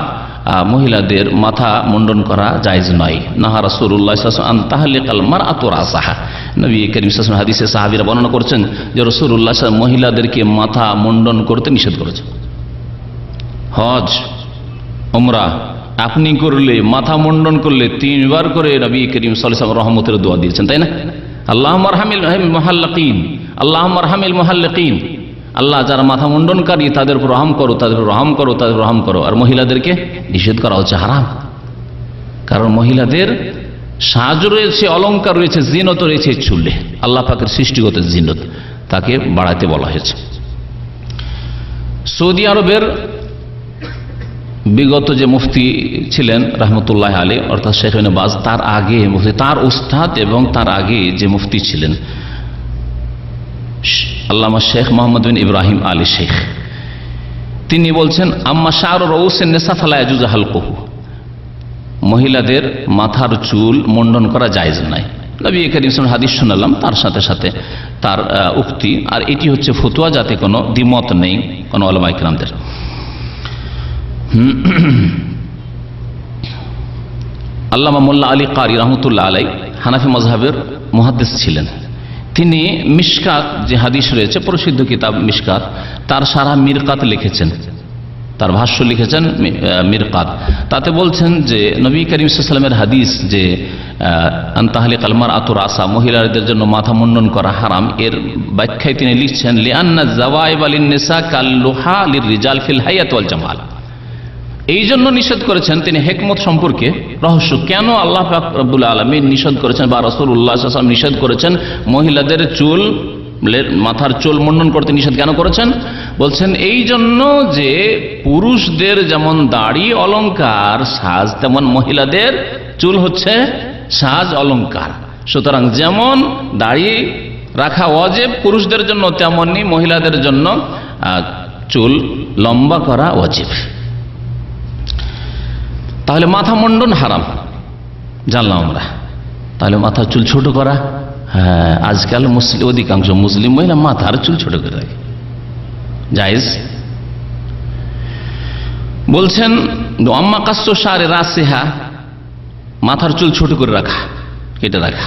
মহিলাদের মাথা মুন্ডন করা জায়েজ নয়। নাহা রাসূলুল্লাহ সাল্লাল্লাহু আলাইহি ওয়াসাল্লাম আন তাহলিকাল মারআতু রাসাহা। নবী করিম সাল্লাল্লাহু আলাইহি ওয়াসাল্লাম হাদিসে সাহাবীরা বর্ণনা করছেন যে রাসূলুল্লাহ সাল্লাল্লাহু আলাইহি ওয়াসাল্লাম মহিলাদেরকে মাথা মুন্ডন করতে নিষেধ করেছেন। হজ উমরা আপনি করলে, মাথা মুন্ডন করলে 3 বার করে নবী করিম সাল্লাল্লাহু আলাইহি ওয়াসাল্লাম রহমতের দোয়া দিয়েছেন, তাই না? আল্লাহুম্মা আরহামিল মুহাল্লিকিন, আল্লাহুম্মা আরহামিল মুহাল্লিকিন, আল্লাহ যারা মাথা মুন্ডনকারী তাদের উপর রহম করো, তাদের উপর রহম করো, তাদের উপর রহম করো। আর মহিলাদেরকে নিষেধ করা হচ্ছে, হারাম। কারণ মহিলাদের সাজ রয়েছে, অলংকার রয়েছে, জিনত রয়েছে চুলে, আল্লাহ পাকের সৃষ্টিগত জিনত, তাকে বাড়াতে বলা হয়েছে। সৌদি আরবের বিগত যে মুফতি ছিলেন রহমতুল্লাহ আলাইহি, অর্থাৎ শেখ ইবনে বাজ, তার আগে মুফতি, তার উস্তাদ এবং তার আগে যে মুফতি ছিলেন আল্লামা শেখ মোহাম্মদ বিন ইব্রাহিম আলী শেখ, তিনি বলছেন আম্মা শা'রু রাউসিন নিসা ফালা ইয়াজুজু হালকুহু, মহিলাদের মাথার চুল মুন্ডন করা জায়েজ নাই। নবী করিম সাল্লাল্লাহু আলাইহি ওয়াসাল্লাম হাদিস শোনালাম, তার সাথে সাথে তার উক্তি, আর এটি হচ্ছে ফতোয়া, যাতে কোনো দ্বিমত নেই কোনো উলামায়ে কেরামদের। আল্লামা মোল্লা আলী কারি রহমতুল্লাহ আলাইহি হানাফি মাযহাবের মুহাদ্দিস ছিলেন। তিনি মিশকাত যে হাদিস রয়েছে, প্রসিদ্ধ কিতাব মিশকাত, তার সারা মিরকাত লিখেছেন, তার ভাষ্য লিখেছেন মিরকাত। তাতে বলছেন যে নবী করিম সাল্লাল্লাহু আলাইহি ওয়াসাল্লামের হাদিস যে আন তাহলিকাল মারআতু রাসা, মহিলাদের জন্য মাথা মুন্ডন করা হারাম, এর ব্যাখ্যায় তিনি লিখছেন লিআন্না যাওয়াইব লিন নিসা কাল্লুহা লিররিজাল ফিল হায়াত ওয়াল জামাল। এই জন্য নিষেধ করেছেন তিনি হিকমত সম্পর্কে, রহস্য, কেন আল্লাহ পাক রব্বুল আলামিন নিষেধ করেছেন বা রাসূলুল্লাহ সাল্লাল্লাহু আলাইহি ওয়াসাল্লাম নিষেধ করেছেন মহিলাদের চুল, মাথার চুল মুন্ডন করতে নিষেধ কেন করেছেন? বলছেন এই জন্য যে পুরুষদের যেমন দাড়ি অলংকার সাজ, তেমন মহিলাদের চুল হচ্ছে সাজ অলংকার। সুতরাং যেমন দাড়ি রাখা ওয়াজিব পুরুষদের জন্য, তেমনি মহিলাদের জন্য চুল লম্বা করা ওয়াজিব। তাহলে মাথা মুন্ডন হারাম জানলাম আমরা। তাহলে মাথার চুল ছোট করা, হ্যাঁ, আজকাল অধিকাংশ মুসলিম মহিলা মাথার চুল ছোট করে রাখে, জায়েজ। বলছেন আম্মা কাসসু শা'রি রাসিহা, মাথার চুল ছোট করে রাখা, কেটে রাখা,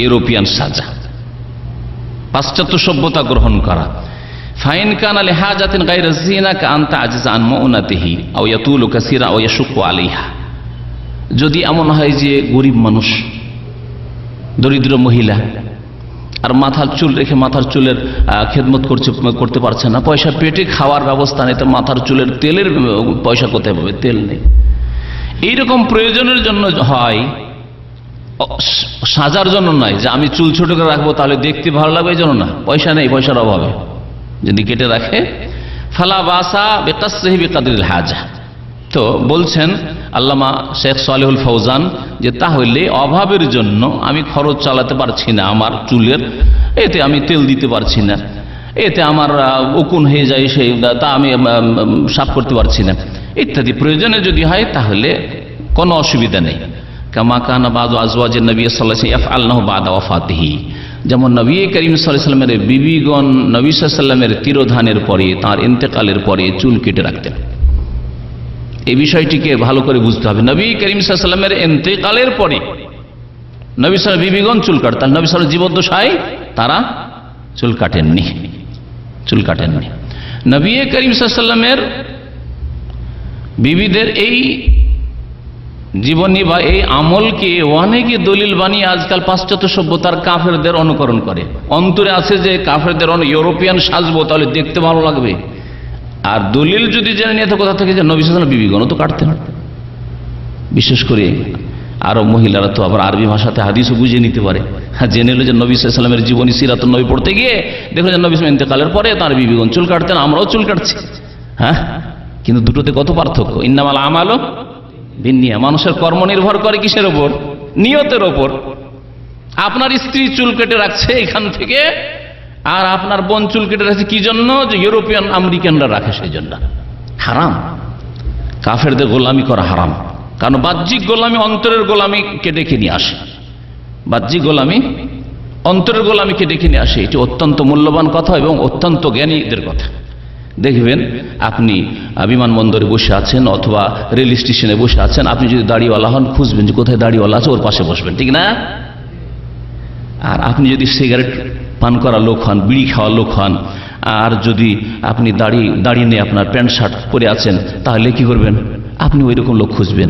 ইউরোপিয়ান সাজা, পাশ্চাত্য সভ্যতা গ্রহণ করা। ফাইন কানা লিহাজাতিন গায়রা যিনা কাআন তা'জিজা আন মুউনাতিহি আও ইয়াতুলু কাসীরা আও ইয়াশুক্কু আলাইহা, যদি এমন হয় যে গরিব মানুষ, দরিদ্র মহিলা, আর মাথার চুল রেখে মাথার চুলের খেদমত করতে পারছে না, পয়সা পেটে খাওয়ার ব্যবস্থা নেই, তো মাথার চুলের তেলের পয়সা কোথায় পাবে? তেল নেই। এইরকম প্রয়োজনের জন্য হয়, সাজার জন্য নয়, যে আমি চুল ছোট করে রাখবো তাহলে দেখতে ভালো লাগবে, এই জন্য না, পয়সা নেই, পয়সার অভাবে যদি কেটে রাখে, ফালা বাসা বিকাসসিহি বিকাদরিল হাজা। তো বলছেন আল্লামা শেখ সালেহুল ফৌজান যে তাহলে অভাবের জন্য আমি খরচ চালাতে পারছি না আমার চুলের, এতে আমি তেল দিতে পারছি না, এতে আমার উকুন হয়ে যায়, সেই তা আমি সাফ করতে পারছি না, ইত্যাদি প্রয়োজনে যদি হয় তাহলে কোনো অসুবিধা নেই। কামা কানা বাযু আজওয়াজিন নবী সাল্লাল্লাহু আলাইহি ওয়াসাল্লাম ইয়াফআলনাহু বা'দা ওয়াফাতিহি, যেমন নবী করিম সাল্লাল্লাহু আলাইহি ওয়াসাল্লামের বিবিগণ নবী সাল্লাল্লাহু আলাইহি ওয়াসাল্লামের তিরোধানের পরে, তার ইন্তেকালের পরে চুল কেটে রাখতেন। এই বিষয়টিকে ভালো করে বুঝতে হবে। নবী করিম সাল্লাল্লাহু আলাইহি ওয়াসাল্লামের ইন্তেকালের পরে নবী সাল্লাল্লাহু বিবিগণ চুল কাটতেন, নবী সাল্লাল্লাহু জীবদ্দশায় তারা চুল কাটেননি। নবী করিম সাল্লাল্লাহু আলাইহি ওয়াসাল্লামের বিবিদের এই জীবনী বা এই আমলকে অনেকে দলিল বানিয়ে আজকাল পাশ্চাত্য সভ্যতার কাফেরদের অনুকরণ করে। অন্তরে আছে যে কাফেরদের ইউরোপিয়ান সাজবো তাহলে দেখতে ভালো লাগবে, আর দলিল যদি জেনে নিয়ে তো কোথা থেকে যে নবী সাল্লাল্লাহু আলাইহি ওয়াসাল্লাম বিবিগণও তো কাটতেন। বিশেষ করে আরব মহিলারা তো আবার আরবি ভাষাতে হাদিসও বুঝে নিতে পারে। জেনে এলো যে নবী সাল্লাল্লাহু আলাইহি ওয়াসাল্লামের জীবনী সিরাতুন নবী পড়তে গিয়ে দেখলো যে নবী সাল্লাল্লাহু আলাইহি ওয়াসাল্লাম ইন্তেকালের পরে তার বিবিগণ চুল কাটতেন, আমরাও চুল কাটছি। হ্যাঁ, কিন্তু দুটোতে কত পার্থক্য। ইন্নামাল আমালু বিন্নিয়াত, মানুষের কর্ম নির্ভর করে কিসের ওপর? নিয়তের ওপর। আপনার স্ত্রী চুল কেটে রাখছে এখান থেকে, আর আপনার বোন চুল কেটে রাখছে কি জন্য? যে ইউরোপিয়ান আমেরিকানরা রাখে সেই জন্য। হারাম। কাফেরদের গোলামি করা হারাম, কারণ বাহ্যিক গোলামি অন্তরের গোলামিকে ডেকে নিয়ে আসে। বাহ্যিক গোলামি অন্তরের গোলামিকে ডেকে নিয়ে আসে। এটি অত্যন্ত মূল্যবান কথা এবং অত্যন্ত জ্ঞানীদের কথা। দেখবেন আপনি বিমানবন্দরে বসে আছেন অথবা রেল স্টেশনে বসে আছেন, আপনি যদি দাড়িওয়ালা হন খুঁজবেন যে কোথায় দাড়িওয়ালা আছে, ওর পাশে বসবেন, ঠিক না? আর আপনি যদি সিগারেট পান করা লোক হন, বিড়ি খাওয়া লোক হন, আর যদি আপনি দাড়ি নিয়ে আপনার প্যান্ট শার্ট পরে আছেন, তাহলে কি করবেন? আপনি ওই রকম লোক খুঁজবেন,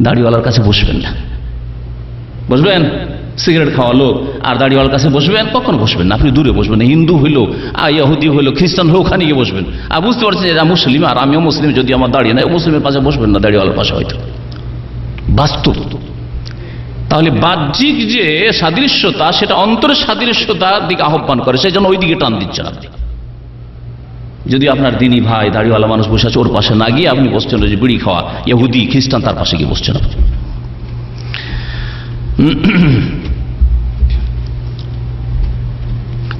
দাড়িওয়ালার কাছে বসবেন না। বসবেন? সিগারেট খাওয়া লোক আর দাড়িওয়ালার কাছে বসবেন? কখন বসবেন না, আপনি দূরে বসবেন। হিন্দু হইলো, ইহুদি হইলো, খ্রিস্টান হইলো, ওখানে গিয়ে বসবেন। আর বুঝতে পারছেন যে মুসলিম আর আমিও মুসলিম, যদি আমার দাঁড়িয়ে নাই, মুসলিমের পাশে বসবেন না, দাড়িওয়ালার পাশে হয়তো। বাস্তব। তাহলে বাহ্যিক যে সাদৃশ্যতা, সেটা অন্তরের সাদৃশ্যতার দিকে আহ্বান করে, সেই জন্য ওই দিকে টান দিচ্ছেন আপনি। যদি আপনার দিনী ভাই দাড়িওয়ালা মানুষ বসে আছে, ওর পাশে না গিয়ে আপনি বসছেন যে বিড়ি খাওয়া ইহুদি খ্রিস্টান, তার পাশে গিয়ে বসছেন আপনি।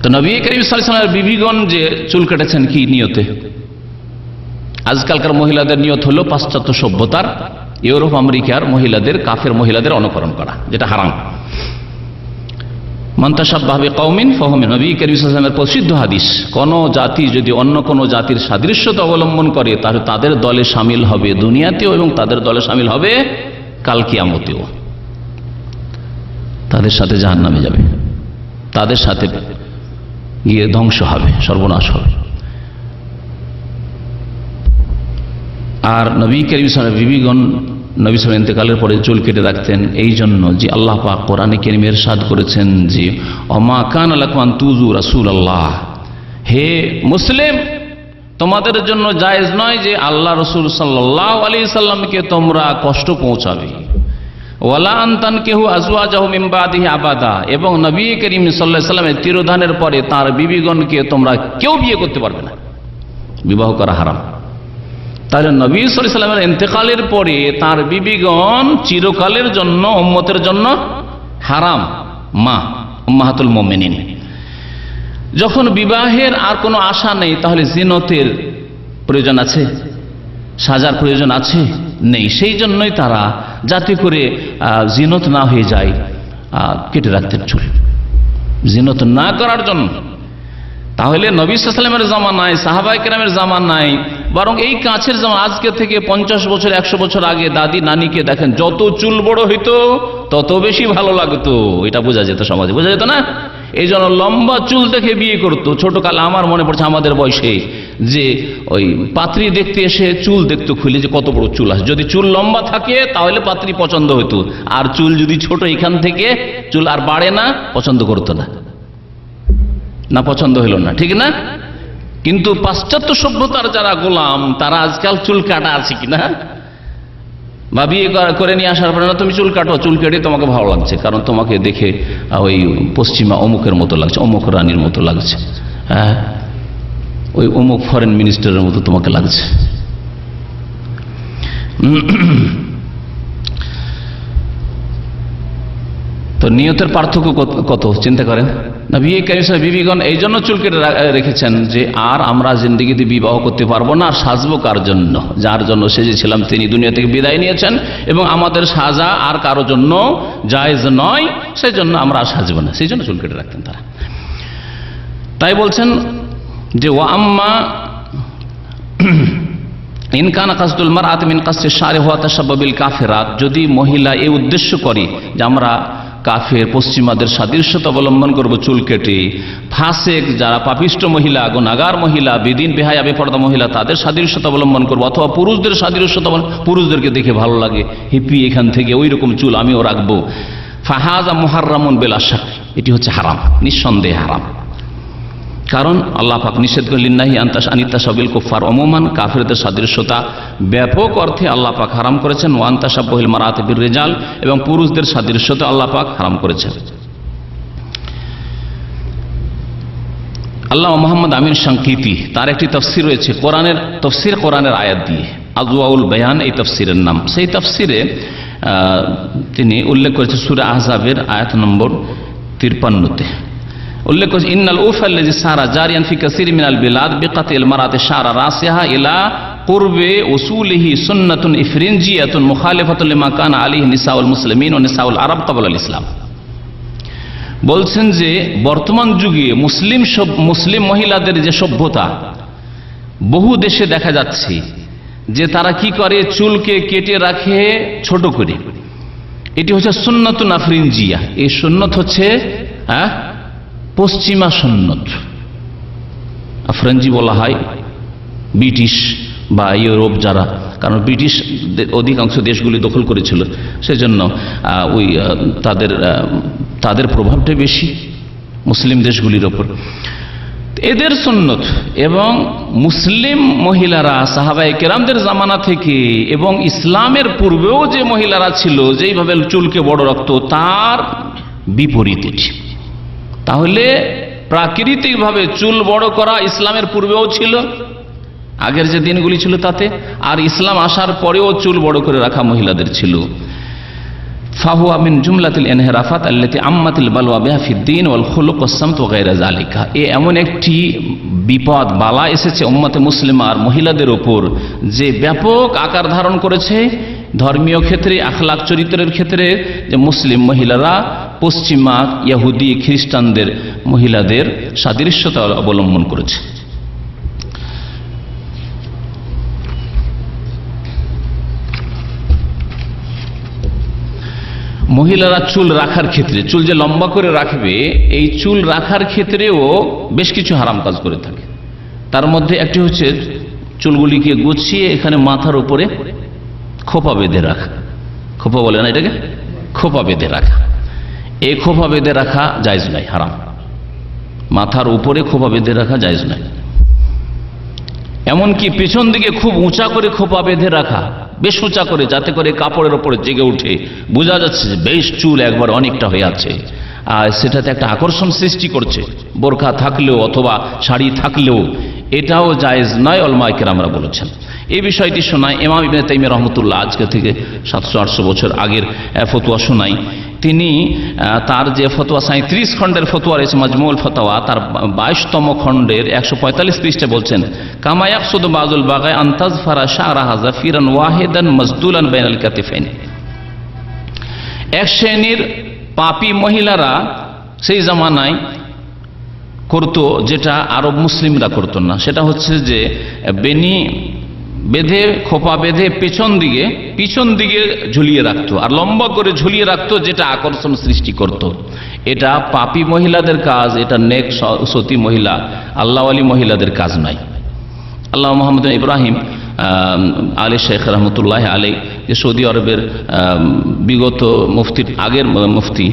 তো নবী করিম সাল্লাল্লাহু আলাইহি ওয়াসাল্লামের বিবিগণ যে চুল কেটেছেন কি নিয়তে? আজকালকার মহিলাদের নিয়ত হলো পাশ্চাত্য সভ্যতার, ইউরোপ আমেরিকার মহিলাদের, কাফের মহিলাদের অনুকরণ করা, যেটা হারাম। মান তাশাব্বাহা বিকওমিন ফাহুয়া মিনহুম। নবী করিম সাল্লাল্লাহু আলাইহি ওয়াসাল্লামের প্রসিদ্ধ হাদিস, কোন জাতি যদি অন্য কোন জাতির সাদৃশ্যতা অবলম্বন করে, তাহলে তাদের দলে শামিল হবে দুনিয়াতেও এবং তাদের দলে শামিল হবে কাল কিয়ামতেও। তাদের সাথে জাহান্নামে যাবে, তাদের সাথে গিয়ে ধ্বংস হবে, সর্বনাশ হবে। আর নবী করিম সাল্লাল্লাহু আলাইহি ওয়াসাল্লামের বিবিগণ নবী সাল্লাল্লাহু ইন্তেকালের পরে চুল কেটে রাখতেন এই জন্য যে আল্লাহ পাক কোরআনে কারীমে ইরশাদ করেছেন যে ওমা কানা লাকুম আন তুযু রাসূলুল্লাহ, হে মুসলিম, তোমাদের জন্য জায়েজ নয় যে আল্লাহ রাসূল সাল্লাল্লাহু আলাইহি সাল্লামকে তোমরা কষ্ট পৌঁছাবে। ওয়ালা আন তানকিহু আজওয়াজাহু মিন বাদিহি আবাদা, এবং নবী করিম সাল্লাল্লাহু আলাইহি সাল্লামের তিরোধানের পরে তার বিবিগণকে তোমরা কেউ বিয়ে করতে পারবে না, বিবাহ করা হারাম। তাহলে নবী সাল্লাল্লাহু আলাইহি সাল্লামের ইন্তেকালের পরে তার বিবিগণ চিরকালের জন্য উম্মতের জন্য হারাম। মা উম্মাহাতুল মুমিনিন। যখন বিবাহের আর কোনো আশা নেই, তাহলে জিনতের প্রয়োজন আছে? সাজার প্রয়োজন আছে? নেই। সেই জন্যই তারা যাতে করে জিনত না হয়ে যায় কেটে রাখতেন চুল, জিনত না করার জন্য। তাহলে নবী সাল্লাল্লাহু আলাইহি ওয়াসাল্লামের জামানায়, সাহাবায়ে কেরামের জামানায়, বরং এই কাছের জামান আজকে থেকে 50 বছর 100 বছর আগে দাদি নানিকে দেখেন, যত চুল বড় হইতো তত বেশি ভালো লাগতো। এটা বোঝা যেত, সমাজে বোঝা যেত না। এই জন্য লম্বা চুল দেখে বিয়ে করতো। ছোটকালে আমার মনে পড়ছে আমাদের বয়সে যে ওই পাত্রী দেখতে এসে চুল দেখতো খুলে, যে কত বড় চুল আছে। যদি চুল লম্বা থাকে তাহলে পাত্রী পছন্দ হতো, আর চুল যদি ছোট এখান থেকে চুল আর বাড়ে না, পছন্দ করতো না, না পছন্দ হইল না, ঠিক না? কিন্তু পাশ্চাত্য সভ্যতার যারা গোলাম, তারা আজকাল চুল কাটা আছে কিনা, বা বিয়ে করে নিয়ে আসার পরে না তুমি চুল কাটো, চুল কেটে তোমাকে ভালো লাগছে, কারণ তোমাকে দেখে ওই পশ্চিমা অমুকের মতো লাগছে, অমুক রানীর মতো লাগছে, হ্যাঁ ওই অমুক ফরেন মিনিস্টারের মতো তোমাকে লাগছে। তো নিয়তের পার্থক্য কত চিন্তা করেন। নবী কারীম সাল্লাল্লাহু আলাইহি ওয়াসাল্লাম বিবিগণ এই জন্য চুল কেটে রেখেছেন যে আর আমরা জিন্দেগিতে বিবাহ করতে পারবো না, আর সাজবো কার জন্য? যার জন্য সেজেছিলাম তিনি দুনিয়া থেকে বিদায় নিয়েছেন, এবং আমাদের সাজা আর কারোর জন্য জায়েজ নয়, সেই জন্য আমরা আর সাজবো না, সেই জন্য চুল কেটে রাখতেন তারা। তাই বলছেন যে ওয়া আম্মা ইন কানা কাসদুল মারআতি মিন কাসদি শারি ওয়া তাশাব্বু বিল কাফিরাত, যদি মহিলা এই উদ্দেশ্য করে যে আমরা কাফের পশ্চিমাদের সাদৃশ্যতা অবলম্বন করব চুল কেটে, ফাসেক যারা পাপিষ্ট মহিলা, গুনাহগার মহিলা, বেদিন বেহায়া বেপরদা মহিলা, তাদের সাদৃশ্যতা অবলম্বন করব, অথবা পুরুষদের সাদৃশ্যতা, পুরুষদেরকে দেখে ভালো লাগে হিপি এখান থেকে ওই রকম চুল আমিও রাখবো, ফাহাজা মুহাররামুন বিলা শাক, এটি হচ্ছে হারাম, নিঃসন্দেহে হারাম। কারণ আল্লাহ পাক নিষেধ করলেন নাহি আনিতাসাবিল কুফার অমুমান, কাফেরদের সাদৃশ্যতা ব্যাপক অর্থে আল্লাহ পাক হারাম করেছেন। ওয়ান্তাসাব্বাহিল মারাতি বির রিজাল, এবং পুরুষদের সাদৃশ্যতা আল্লাহ পাক হারাম করেছেন। আল্লামা মুহাম্মদ আমিন শানকিতি তার একটি তাফসীর রয়েছে কোরআনের তাফসীর, কোরআনের আয়াত দিয়ে, আদওয়াউল বায়ান এই তাফসীরের নাম। সেই তাফসীরে তিনি উল্লেখ করেছেন সূরা আহজাবের আয়াত নম্বর 53-তে উল্লেখ করেছে, ইন্নাল উফাল্লাযী সারা জারিয়ান ফি কাসীরিন মিনাল বিলাদ বিকাতিল মারাতি শারা রাসিহা ইলা কুরবে উসুলিহি সুন্নাতুন ইফরিনজিয়াতুন মুখালিফাতুন লিমা কানা আলাইহি নিসাউল মুসলিমিন ওয়া নিসাউল আরব ক্বাবলা আল ইসলাম। বলছেন যে বর্তমান যুগে মুসলিম মহিলাদের যে সভ্যতা বহু দেশে দেখা যাচ্ছে যে তারা কি করে, চুলকে কেটে রাখে ছোট করে। এটি হচ্ছে সুন্নাতুন আফরিনজিয়া। এই সুন্নত হচ্ছে পশ্চিমা সুন্নত। আফরিনজি বলা হয় ব্রিটিশ বা ইউরোপ যারা, কারণ ব্রিটিশ অধিকাংশ দেশগুলি দখল করেছিল, সেজন্য ওই তাদের প্রভাবটা বেশি মুসলিম দেশগুলির ওপর। এদের সুন্নত এবং মুসলিম মহিলারা সাহাবায়ে কেরামদের জামানা থেকে এবং ইসলামের পূর্বেও যে মহিলারা ছিল যেইভাবে চুলকে বড় রাখত তার বিপরীত এটি। তাহলে প্রাকৃতিকভাবে চুল বড় করা ইসলামের পূর্বেও ছিল, আগের যে দিনগুলি ছিল তাতে, আর ইসলাম আসার পরেও চুল বড় করে রাখা মহিলাদের ছিল। ফাহুয়া মিন জুমলাতিল ইনহিরাফাত আল্লাতী আম্মাতিল বালওয়া বিহা ফিদ্দীন ওয়াল খুলুক ওয়াস সামত ওয়া গায়রা যালিকা। এমন একটি বিপদ বালা এসেছে উম্মতে মুসলিমা আর মহিলাদের উপর যে ব্যাপক আকার ধারণ করেছে ধর্মীয় ক্ষেত্রে, আখলাক চরিত্রের ক্ষেত্রে, যে মুসলিম মহিলারা পশ্চিমা ইহুদি খ্রিস্টানদের মহিলাদের সাদৃশ্যতা অবলম্বন করেছে। মহিলারা চুল রাখার ক্ষেত্রে, চুল যে লম্বা করে রাখবে, এই চুল রাখার ক্ষেত্রেও বেশ কিছু হারাম কাজ করে থাকে। তার মধ্যে একটি হচ্ছে চুলগুলিকে গুছিয়ে এখানে মাথার উপরে খোপা বেঁধে রাখা। খোপা বলে না এটাকে, খোপা বেঁধে রাখা। এই খোপা বেঁধে রাখা জায়েজ নাই, হারাম। মাথার উপরে খোপা বেঁধে রাখা জায়েজ নাই। এমনকি পেছন দিকে খুব উঁচা করে খোপা বেঁধে রাখা, বেশ উঁচা করে, যাতে করে কাপড়ের ওপরে জেগে উঠে, বোঝা যাচ্ছে যে বেশ চুল একবার অনেকটা হয়ে আছে, আর সেটাতে একটা আকর্ষণ সৃষ্টি করছে। বোরকা থাকলেও অথবা শাড়ি থাকলেও এটাও জায়েজ নয়, উলামায়ে কেরামরা বলেছেন। এই বিষয়টি শোনায় ইমাম ইবনে তাইমিয়া রাহমাতুল্লাহ, আজকে থেকে 700-800 বছর আগের ফতোয়া শোনায়। তিনি তার যে ফতোয়া 37 খণ্ডের ফতোয়া রয়েছে মাজমুউল ফতোয়া, তার 22তম খণ্ডের 145 পৃষ্ঠাে বলছেন, কামা ইয়াকসুদু বাযুল বাগায় আন তাজফারা শা'রাহা জাফিরান ওয়াহিদান মাসদুলান বাইনাল কাতিফাইন। এক শ্রেণীর পাপী মহিলারা সেই জামানায় করত, যেটা আরব মুসলিমরা করত না। সেটা হচ্ছে যে বেনি বেঁধে, খোপা বেঁধে পেছন দিকে ঝুলিয়ে রাখতো, আর লম্বা করে ঝুলিয়ে রাখতো, যেটা আকর্ষণ সৃষ্টি করত। এটা পাপী মহিলাদের কাজ, এটা নেক সতী মহিলা, আল্লাহওয়ালি মহিলাদের কাজ নাই। আল্লাহ মোহাম্মদ ইব্রাহিম আলী শেখ রহমতুল্লাহ আলী, যে সৌদি আরবের বিগত মুফতির আগের মুফতি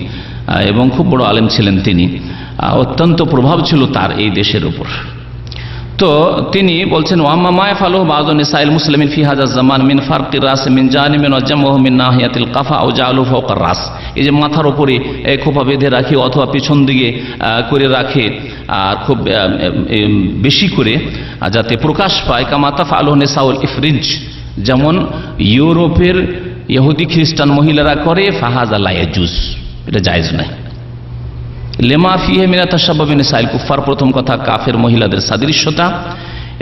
এবং খুব বড় আলেম ছিলেন তিনি, অত্যন্ত প্রভাব ছিল তার এই দেশের উপর। তো তিনি বলছেন, ওয়াম্মা মা ইয়াফআলুহু বাযু নিসাইল মুসলিমিন ফি হাযা জামান মিন ফারকির রাস মিন জানিবিন ওয়া জামউহু মিন নাহিয়াতিল কাফা আও জাআলু ফাওকা রাস। এই যে মাথার উপরে খোপা বেঁধে রাখে অথবা পিছন দিকে করে রাখে, আর খুব বেশি করে যাতে প্রকাশ পায়, কামা তাফআলু নিসাউল ইফরিজ, যেমন ইউরোপের ইহুদি খ্রিস্টান মহিলারা করে, ফাহাযা লা ইয়াজুজ, এটা জায়েজ নয়। লেমা ফিহে মিনা তাশাব্বুহ বিনিসাইল কুফার, প্রথম কথা কাফের মহিলাদের সাদৃশ্যতা,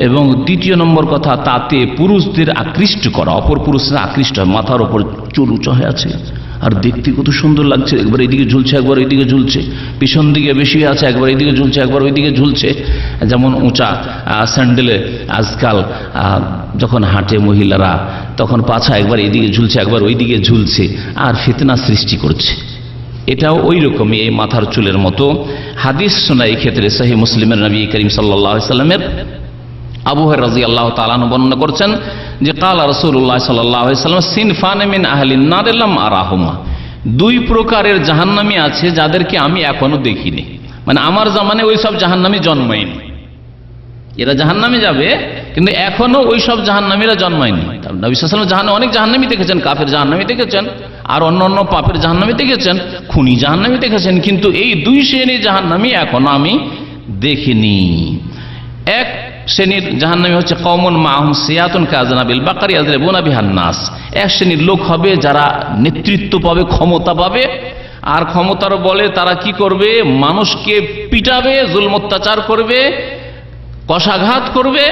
এবং দ্বিতীয় নম্বর কথা তাতে পুরুষদের আকৃষ্ট করা, অপর পুরুষরা আকৃষ্ট হয়। মাথার ওপর চুল উঁচু হয়ে আছে আর দেখতে কত সুন্দর লাগছে, একবার এইদিকে ঝুলছে একবার ওইদিকে ঝুলছে, পিছন দিকে বেশি আছে, একবার এইদিকে ঝুলছে একবার ওইদিকে ঝুলছে। যেমন উঁচা স্যান্ডেলে আজকাল যখন হাঁটে মহিলারা, তখন পাছা একবার এইদিকে ঝুলছে একবার ওইদিকে ঝুলছে, আর ফিতনা সৃষ্টি করছে। এটাও ওই রকমই, এই মাথার চুলের মতো। হাদিস শোনা এই ক্ষেত্রে সহিহ মুসলিমের নবী করিম সাল্লাল্লাহু আলাইহি সাল্লামের আবু হুরায়রা রাদিয়াল্লাহু তাআলা আনহু বর্ণনা করছেন যে, কালা রাসূলুল্লাহ সাল্লাল্লাহু আলাইহি সাল্লাম, সিনফান মিন আহলিন নার লাম আরাহুমা, দুই প্রকারের জাহান্নামী আছে যাদেরকে আমি এখনো দেখিনি। মানে আমার জামানে ওই সব জাহান্নামী জন্মায়নি। এরা জাহান্নামে যাবে, কিন্তু এখনো ওই সব জাহান্নামীরা জন্মায়নি। নবী সাল্লাল্লাহু আলাইহি ওয়াসাল্লাম অনেক জাহান্নামী দেখেছেন, কাফের জাহান্নামী দেখেছেন, আর অন্য পাপের জাহান্নামী দেখেছেন, খুনি জাহান্নামী দেখেছেন, কিন্তু এই দুই শ্রেণীর জাহান্নামী এখনো আমি দেখিনি। এক শ্রেণীর জাহান্নামী হচ্ছে কওমুন মাহুম সিয়াতুন কাযনাবিল বাকারি ইয়াযরিবুনা বিহান নাস। এক শ্রেণীর লোক হবে যারা নেতৃত্ব পাবে, ক্ষমতা পাবে, আর ক্ষমতার বলে তারা কি করবে, মানুষকে পিটাবে, জুলম অত্যাচার করবে, কষাঘাত করবে,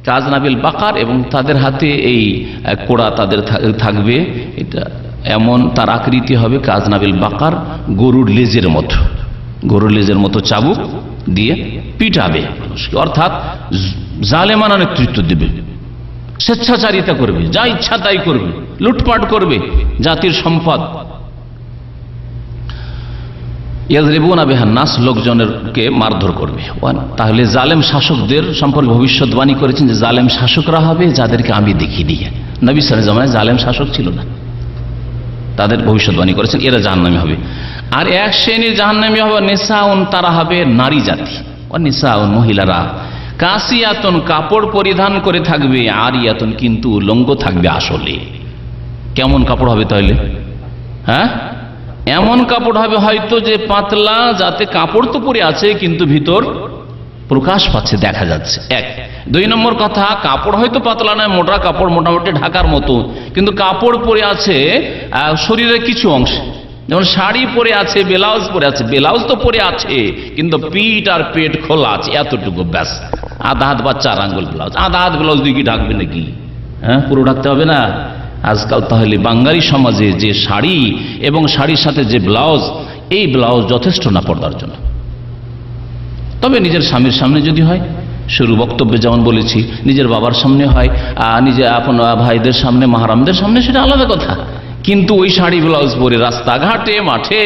কাযনাবিল বাকার, এবং তাদের হাতে এই কোড়া তাদের থাকবে। এটা এমন তার আকৃতি হবে কাযনাবিল বাকার, গরুর লেজের মতো, গরুর লেজের মতো চাবুক দিয়ে পিটাবে মানুষকে, অর্থাৎ জালেমানা নেতৃত্ব দেবে, স্বেচ্ছাচারিতা করবে, যা ইচ্ছা তাই করবে, লুটপাট করবে জাতির সম্পদ। ইয়াযরিবুনা বিহান নাস, লোকজনেরকে মারধর করবে। তাহলে জালেম শাসকদের সম্পর্কে ভবিষ্যৎবাণী করেছেন যে জালেম শাসকরা হবে যাদেরকে আমি দেখিয়ে দিয়ে। নবী সাল্লাল্লাহু আলাইহি ওয়াসাল্লামের জালেম শাসক ছিল না, তাদের ভবিষ্যৎবাণী করেছেন এরা জাহান্নামী হবে। আর এক শ্রেণীর জাহান্নামী হবে নিসাউন, তারা হবে নারী জাতি। ও নিসাউন, মহিলারা, কাসিয়াতুন, কাপড় পরিধান করে থাকবে, আরিয়াতুন, কিন্তু উলঙ্গ থাকবে। আসলে কেমন কাপড় হবে তাহলে? হ্যাঁ, এমন কাপড় হবে হয়তো যে পাতলা, যাতে কাপড় তো পরে আছে কিন্তু ভিতর প্রকাশ পাচ্ছে, দেখা যাচ্ছে। এক। দুই নম্বর কথা, কাপড় হয়তো পাতলা নয়, মোটা কাপড়, মোটামুটি ঢাকার মতো, কিন্তু কাপড় পরে আছে শরীরের কিছু অংশ, যেমন শাড়ি পরে আছে, ব্লাউজ পরে আছে, ব্লাউজ তো পরে আছে কিন্তু পিঠ আর পেট খোলা আছে, এতটুকু ব্যাস। আধা হাত বা 4 আঙ্গুল ব্লাউজ, আধা হাত ব্লাউজ দিয়ে কি ঢাকবে নাকি? হ্যাঁ, পুরো ঢাকতে হবে না। আজকাল তাহলে বাঙালি সমাজে যে শাড়ি এবং শাড়ির সাথে যে ব্লাউজ, এই ব্লাউজ যথেষ্ট না পর্দার জন্য। তবে নিজের স্বামীর সামনে যদি হয়, শুরু বক্তব্যে যেমন বলেছি, নিজের বাবার সামনে হয়, নিজের আপন ভাইদের সামনে, মাহারামদের সামনে, সেটা আলাদা কথা। কিন্তু ওই শাড়ি ব্লাউজ পরে রাস্তাঘাটে, মাঠে,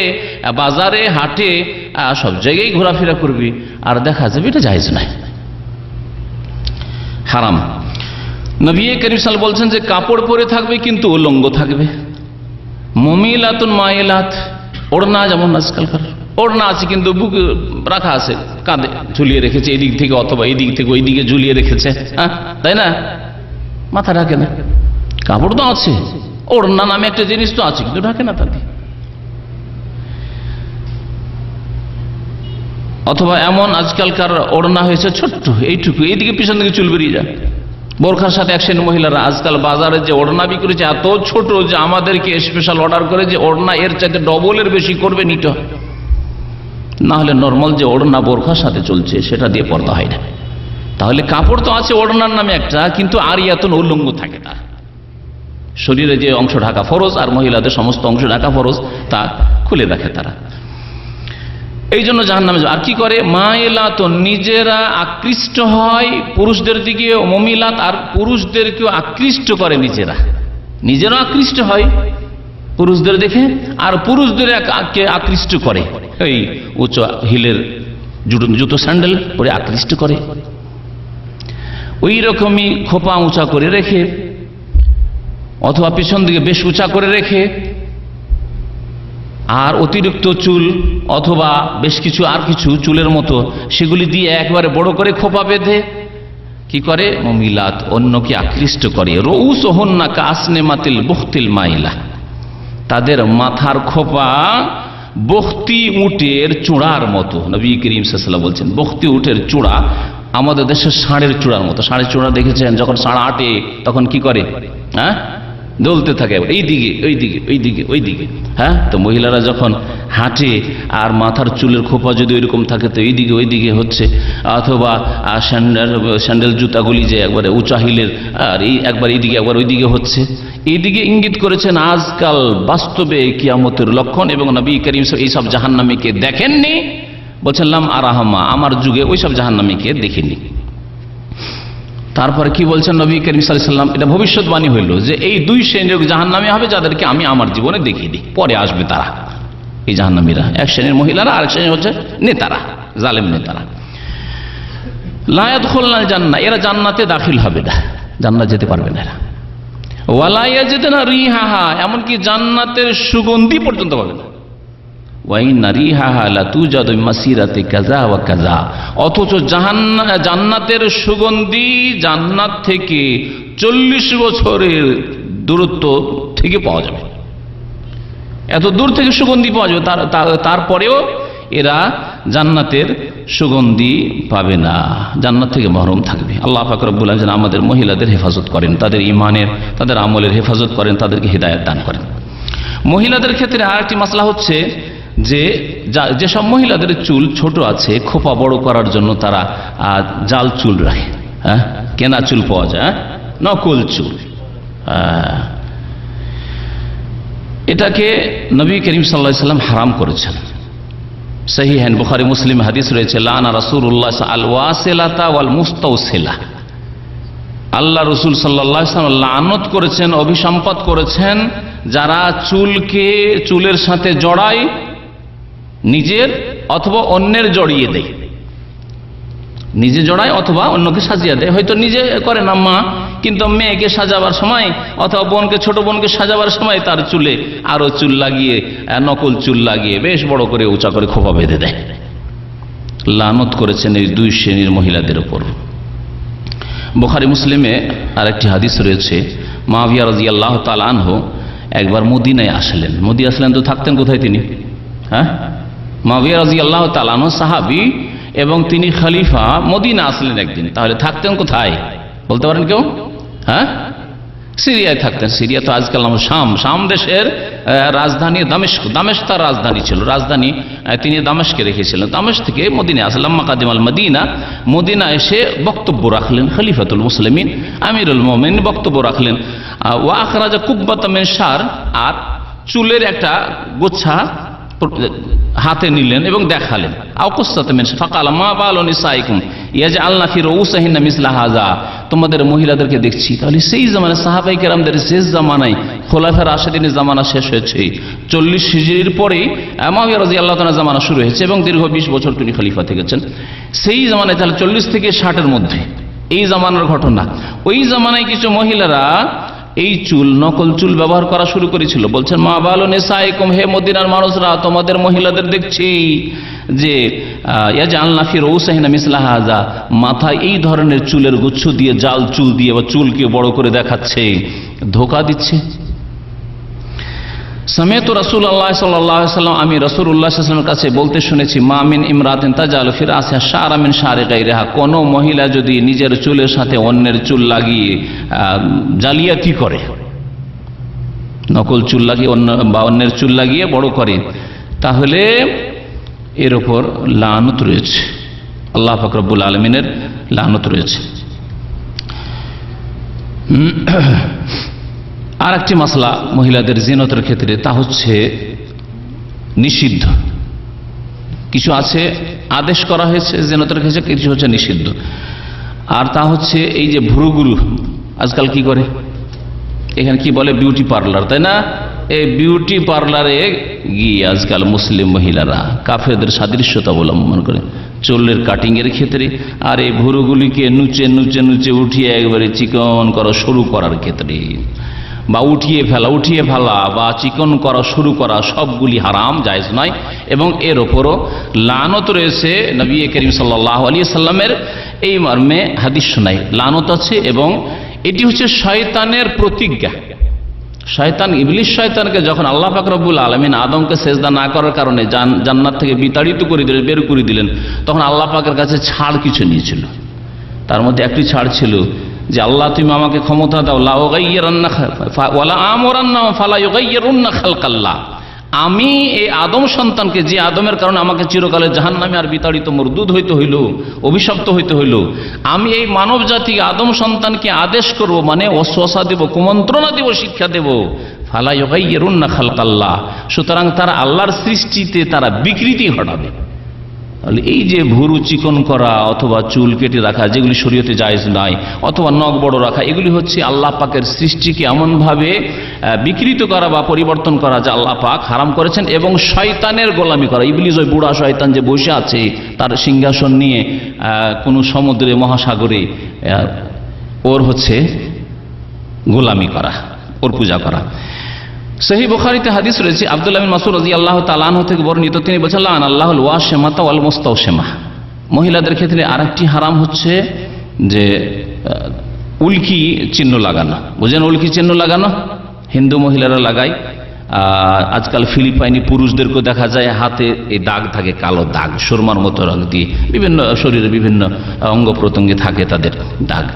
বাজারে, হাটে, সব জায়গায় ঘোরাফেরা করবি আর দেখা যাবে, এটা জায়েজ নয়, হারাম। নবী করিম সাল্লাল্লাহু আলাইহি ওয়াসাল্লাম বলছেন যে কাপড় পরে থাকবে কিন্তু উলঙ্গ থাকবে। মুমিলাতুন মাইলাত, ওড়না, যেমন আজকালকার ওড়না আছে কিন্তু বুক রাখা আছে, কাঁধে ঝুলিয়ে রেখেছে এদিক থেকে, অথবা এই দিক থেকে ওই দিকে ঝুলিয়ে রেখেছে, হ্যাঁ, তাই না? মাথা ঢাকে না। কাপড় তো আছে, ওড়না নামে একটা জিনিস তো আছে, কিন্তু ঢাকে না তাকে। অথবা এমন আজকালকার ওড়না হয়েছে ছোট্ট, এইটুকু, এইদিকে পিছন দিকে চুল বেরিয়ে যায়। বোরখার সাথে এক শ্রেণীর মহিলারা আজকাল বাজারে যে ওড়না বিক্রি করেছে এত ছোট যে আমাদেরকে স্পেশাল অর্ডার করে যে ওড়না এর চাইতে ডবলের বেশি করবে, নিতে হয়। না হলে নর্মাল যে ওড়না বোরখার সাথে চলছে সেটা দিয়ে পর্দা হয় না। তাহলে কাপড় তো আছে ওড়নার নামে একটা, কিন্তু আরিয়াতুন, উলঙ্গ থাকে তার শরীরে যে অংশ ঢাকা ফরজ, আর মহিলাদের সমস্ত অংশ ঢাকা ফরজ, তা খুলে রাখে তারা। এই জন্য জাহান্নামে। আর কি করে? মাইলাতুন, নিজেরা আকৃষ্ট হয় পুরুষদের দিকে, মুমিলাত, আর পুরুষদেরকেও আকৃষ্ট করে, নিজেরা আকৃষ্ট হয় পুরুষদের দেখে, আর পুরুষদের আকৃষ্ট করে, এই উঁচু হিলের জুতো স্যান্ডেল পরে আকৃষ্ট করে। ওই রকমই খোপা উঁচা করে রেখে, অথবা পিছন দিকে বেশ উঁচা করে রেখে, আর অতিরিক্ত চুল অথবা বেশ কিছু আর কিছু চুলের মতো সেগুলি দিয়ে একবারে বড় করে খোপা বেঁধে কি করে? মুমিলাত, অন্যকে আকৃষ্ট করে। রউসুহুন্না কাসনেমাতিল বুখতিল মাইলা, তাদের মাথার খোপা বখতি উটের চূড়ার মতো। নবী করিম সাল্লাল্লাহু আলাইহি ওয়াসাল্লাম বলছেন বখতি উটের চূড়া আমাদের দেশের ষাঁড়ের চূড়ার মতো। ষাঁড়ের চূড়া দেখেছেন, যখন ষাঁড় আটে তখন কি করে? হ্যাঁ, দলতে থাকে, এইদিকে ওইদিকে ওইদিকে ওইদিকে। হ্যাঁ, তো মহিলারা যখন হাঁটে আর মাথার চুলের খোপা যদি ওইরকম থাকে তো এইদিকে ওইদিকে হচ্ছে, অথবা স্যান্ডেল জুতাগুলি যে একবারে উঁচা হিলের, আর এই একবার এইদিকে একবার ওইদিকে হচ্ছে, এইদিকে ইঙ্গিত করেছেন আজকাল বাস্তবে কিয়ামতের লক্ষণ। এবং নবী করিম এইসব জাহান্নামীকে দেখেননি, বলছেন লাম আরাহামা, আমার যুগে ওইসব জাহান্নামীকে দেখিনি। তারপরে কি বলছেন নবী করিম সাল্লাল্লাহু আলাইহি ওয়াসাল্লাম? এটা ভবিষ্যৎবাণী হইল যে এই দুই শ্রেণীর জাহান্নামী হবে যাদেরকে আমি আমার জীবনে দেখিয়ে দিই, পরে আসবে তারা, এই জাহান্নামীরা। এক শ্রেণীর মহিলারা, আরেক শ্রেণী হচ্ছে নেতারা, জালেম নেতারা। লা ইয়াদখুলুনাল জান্নাহ, এরা জান্নাতে দাখিল হবে না, জান্নাত যেতে পারবে না এরা। ওয়ালা ইয়াজিদুনা রিহাহা, এমনকি জান্নাতের সুগন্ধি পর্যন্ত পাবে না। ওয়াইন্না রিহাহা লাতুজাদু মাসিরাতি কাযা ওয়া কাযা, অথচ জান্নাতের সুগন্ধি জান্নাত থেকে 40 বছরের দূরত্ব থেকে পাওয়া যাবে। এত দূর থেকে সুগন্ধি পাওয়া যাবে, তারপরেও এরা জান্নাতের সুগন্ধি পাবে না, জান্নাত থেকে মহরুম থাকবে। আল্লাহ পাক রব্বুল আলামিন যেন আমাদের মহিলাদের হেফাজত করেন, তাদের ঈমানের, তাদের আমলের হেফাজত করেন, তাদেরকে হিদায়াত দান করেন। মহিলাদের ক্ষেত্রে আরেকটি মাসলা হচ্ছে যে যেসব মহিলাদের চুল ছোট আছে, খোপা বড় করার জন্য তারা জাল চুল রাখে, হ্যাঁ, কেনা চুল পাওয়া যায়, নকল চুল। এটাকে নবী করিম সাল্লাল্লাহু আলাইহি ওয়াসাল্লাম হারাম করেছেন। সহিহান বুখারী মুসলিম হাদিস রয়েছে, লানা রাসূলুল্লাহ আল ওয়াসিলাতা ওয়াল মুস্তাওসিলা, আল্লাহ রসুল সাল্লাল্লাহু আলাইহি ওয়াসাল্লাম লানত করেছেন, অভিসম্পাত করেছেন যারা চুলের সাথে জড়ায়, নিজের অথবা অন্যের জড়িয়ে দেয়, নিজে জড়ায় অথবা অন্যকে সাজিয়ে দেয়। হয়তো নিজে করে না মা, কিন্তু মেয়েকে সাজাবার সময় অথবা বোনকে, ছোট বোনকে সাজাবার সময় তার চুলে আরো চুল লাগিয়ে, নকল চুল লাগিয়ে বেশ বড় করে উঁচা করে খোপা বেঁধে দেয়। লানত করেছেন এই দুই শ্রেণীর মহিলাদের উপর। বুখারী মুসলিমে আরেকটি হাদিস রয়েছে, মুআবিয়া রাদিয়াল্লাহু তাআলা আনহু একবার মদিনায় আসলেন। আসলেন তো থাকতেন কোথায় তিনি? হ্যাঁ, মুআবিয়া রাদিয়াল্লাহু তাআলা আনহু সাহাবী এবং তিনি খলিফা, মদিনা আসলেন একদিন। তাহলে থাকতেন কোথায় বলতে পারেন কেউ? হ্যাঁ, সিরিয়ায় থাকতেন। সিরিয়া তো আজকাল নাম শাম দেশের রাজধানী দামেস্ক, দামেস্ক তার রাজধানী ছিল, রাজধানী তিনি দামেস্কে রেখেছিলেন। দামেস্ক থেকে মদিনা আসলাম, মাকাদিমাল মদিনা, মদিনা এসে বক্তব্য রাখলেন। খলিফাতুল মুসলিমিন আমিরুল মুমিনিন বক্তব্য রাখলেন। ওয়া আখরাজা কুব্বাতাম মিন শার, আর চুলের একটা গোছা হাতে নিলেন এবং দেখালেন। ফাকালা মা বালু নিসাইকুম ইয়াজআলনা ফি রউসিহিন্না মিসলা হাযা, তোমাদের মহিলাদেরকে দেখছি। তাহলে সেই জামানায় সাহাবায়ে কেরামদের শেষ জামানায়, খোলাফায়ে রাশিদিনের জামানা শেষ হয়েছে, 40 হিজরির পরে মুআবিয়া রাদিয়াল্লাহু তাআলা জামানা শুরু হয়েছে এবং দীর্ঘ 20 বছর তিনি খলিফা থেকেছেন। সেই জামানায় তাহলে 40 থেকে 60-এর মধ্যে এই জামানার ঘটনা। ওই জামানায় কিছু মহিলারা এই চুল, নকল চুল ব্যবহার করা শুরু করেছিল। বলছেন মা বালু নিসাইকুম, হে মদিনার মানুষরা, তোমাদের মহিলাদের দেখছি যে ইয়াজআলনা ফি রউসিহিন্না মিসলা হাযা, মাথায় এই ধরনের চুলের গুচ্ছ দিয়ে, জাল চুল দিয়ে বা চুলকে বড় করে দেখাচ্ছে, ধোঁকা দিচ্ছে। সামিআতু রাসূলুল্লাহ সাল্লাল্লাহু আলাইহি ওয়াসাল্লাম, আমি রাসূলুল্লাহ সাল্লাল্লাহু আলাইহি ওয়াসাল্লামের কাছে বলতে শুনেছি, মা মিন ইমরাতিন তাজালু ফি রাসিহা শা'রা মিন শা'রি গায়রিহা, কোন মহিলা যদি নিজের চুলের সাথে অন্যের চুল লাগিয়ে জালিয়াতি করে, নকল চুল লাগিয়ে অন্যের চুল লাগিয়ে বড় করে, তাহলে এর উপর লানত রয়েছে, আল্লাহ পাক রব্বুল আলামিনের লানত রয়েছে। আর একটি মাসলা মহিলাদের জিনতের ক্ষেত্রে, তা হচ্ছে নিষিদ্ধ। কিছু আছে আদেশ করা হয়েছে জিনতের ক্ষেত্রে, কিছু হচ্ছে নিষিদ্ধ। আর তা হচ্ছে এই যে ভ্রুগুলো আজকাল কি করে, এখানে কি বলে বিউটি পার্লার, তাই না? এই বিউটি পার্লারে গিয়ে আজকাল মুসলিম মহিলারা কাফেরদের সাদৃশ্যতা অবলম্বন করে চুলের কাটিং এর ক্ষেত্রে, আর এই ভ্রুগুলিকে নুচে নুচে নুচে উঠিয়ে একবারে চিকন করা শুরু করার ক্ষেত্রে, বা উঠিয়ে ফেলা বা চিকন করা শুরু করা, সবগুলি হারাম, জায়েজ নয়। এবং এর ওপরও লানত রয়েছে। নবী করিম সাল্লাল্লাহু আলাইহি সাল্লামের এই মর্মে হাদিস শোনাই, লানত আছে। এবং এটি হচ্ছে শয়তানের প্রতিজ্ঞা। শয়তান, ইবলিস শয়তানকে যখন আল্লাহ পাক রব্বুল আলামিন আদমকে সেজদা না করার কারণে জান্নাত থেকে বিতাড়িত করে দিলেন, বের করে দিলেন, তখন আল্লাহ পাকের কাছে ছাড় কিছু নিয়েছিল। তার মধ্যে একটি ছাড় ছিল যে আল্লাহ তুমি আমাকে ক্ষমতা দাও, লা উগাইয়িরান্না ওয়ালা আমরান্না ফালা ইউগাইয়িরুন্না খালকাল্লাহ, আমি এই আদম সন্তানকে, যে আদমের কারণে আমাকে চিরকালে জাহান্নামে আর বিতাড়িত মরদুদ হইতে হইল, অভিশপ্ত হইতে হইল, আমি এই মানব জাতি আদম সন্তানকে আদেশ করব, মানে ওয়াসওয়াসা দেব, কুমন্ত্রণা দেব, শিক্ষা দেব, ফালা ইউগাইয়িরুন্না খালকাল্লাহ, সুতরাং তারা আল্লাহর সৃষ্টিতে তারা বিকৃতি ঘটাবে। তাহলে এই যে ভুরু চিকন করা অথবা চুল কেটে রাখা, যেগুলি শরীয়তে জায়েজ নাই, অথবা নখ বড় রাখা, এগুলি হচ্ছে আল্লাহ পাকের সৃষ্টিকে এমনভাবে বিকৃত করা বা পরিবর্তন করা যা আল্লাহ পাক হারাম করেছেন। এবং শয়তানের গোলামি করা, ইবলিস ওই বুড়া শয়তান যে বসে আছে তার সিংহাসন নিয়ে কোনো সমুদ্রে মহাসাগরে, ওর হচ্ছে গোলামি করা, ওর পূজা করা। সহিহ বুখারীতে হাদিস রয়েছে, আব্দুল্লাহ বিন মাসউদ রাদিয়াল্লাহু তাআলা আনহু থেকে বর্ণিত, তিনি বলেছেন লাআন আল্লাহুল ওয়াশিমাতা ওয়াল মুস্তাওশিমা। মহিলাদের ক্ষেত্রে আরেকটি হারাম হচ্ছে যে উল্কি চিহ্ন লাগানো। বুঝেন উল্কি চিহ্ন লাগানো? হিন্দু মহিলারা লাগায়। আজকাল ফিলিপাইনি পুরুষদেরকেও দেখা যায় হাতে এই দাগ থাকে, কালো দাগ, সুরমার মতো রং দিয়ে বিভিন্ন শরীরে বিভিন্ন অঙ্গ প্রত্যঙ্গে থাকে তাদের দাগ।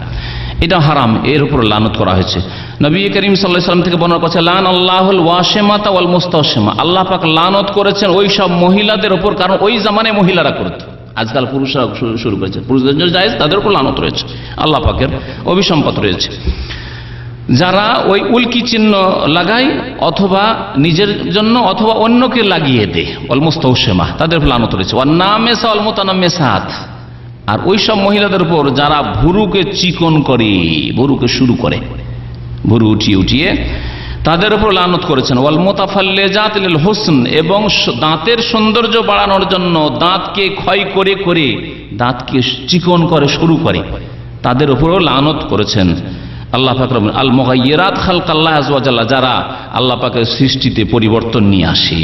এটা হারাম, এর উপর লানত করা হয়েছে। নবী করিম সাল্লাল্লাহু আলাইহি ওয়াসাল্লাম থেকে বর্ণনা করেছে লান আল্লাহুল ওয়াশিমাতা ওয়াল মুস্তাওশিমা, আল্লাহ পাক লানত করেছেন ওই সব মহিলাদের উপর, কারণ ওই জামানায় মহিলারা করত, আজকাল পুরুষরা শুরু করেছে। পুরুষদের জন্য জায়েজ, তাদের উপর লানত রয়েছে, আল্লাহ পাকের অভিসম্পাত রয়েছে। যারা ওই উল্কি চিহ্ন লাগায় অথবা নিজের জন্য অথবা অন্যকে লাগিয়ে দেয়, ওয়াল মুস্তাওশিমা, তাদের উপর লানত রয়েছে। ওয়ান নামেসা ওয়াল মুতানাম্মিসাত, আর ওই সব মহিলাদের উপর যারা ভুরুকে চিকন করে, ভুরুকে শুরু করে, ভুরু উঠিয়ে উঠিয়ে, তাদের উপর লানত করেছেন। ওয়াল মুতাফাল্লিজাত লিল হুসন, এবং দাঁতের সৌন্দর্য বাড়ানোর জন্য দাঁতকে ক্ষয় করে করে দাঁতকে চিকন করে শুরু করে, তাদের উপরও লানত করেছেন আল্লাহ পাক। আল মুগায়্যিরাত খালকাল্লাহ আযজা ওয়া জাল্লা, যারা আল্লাহ পাকের সৃষ্টিতে পরিবর্তন নিয়ে আসে।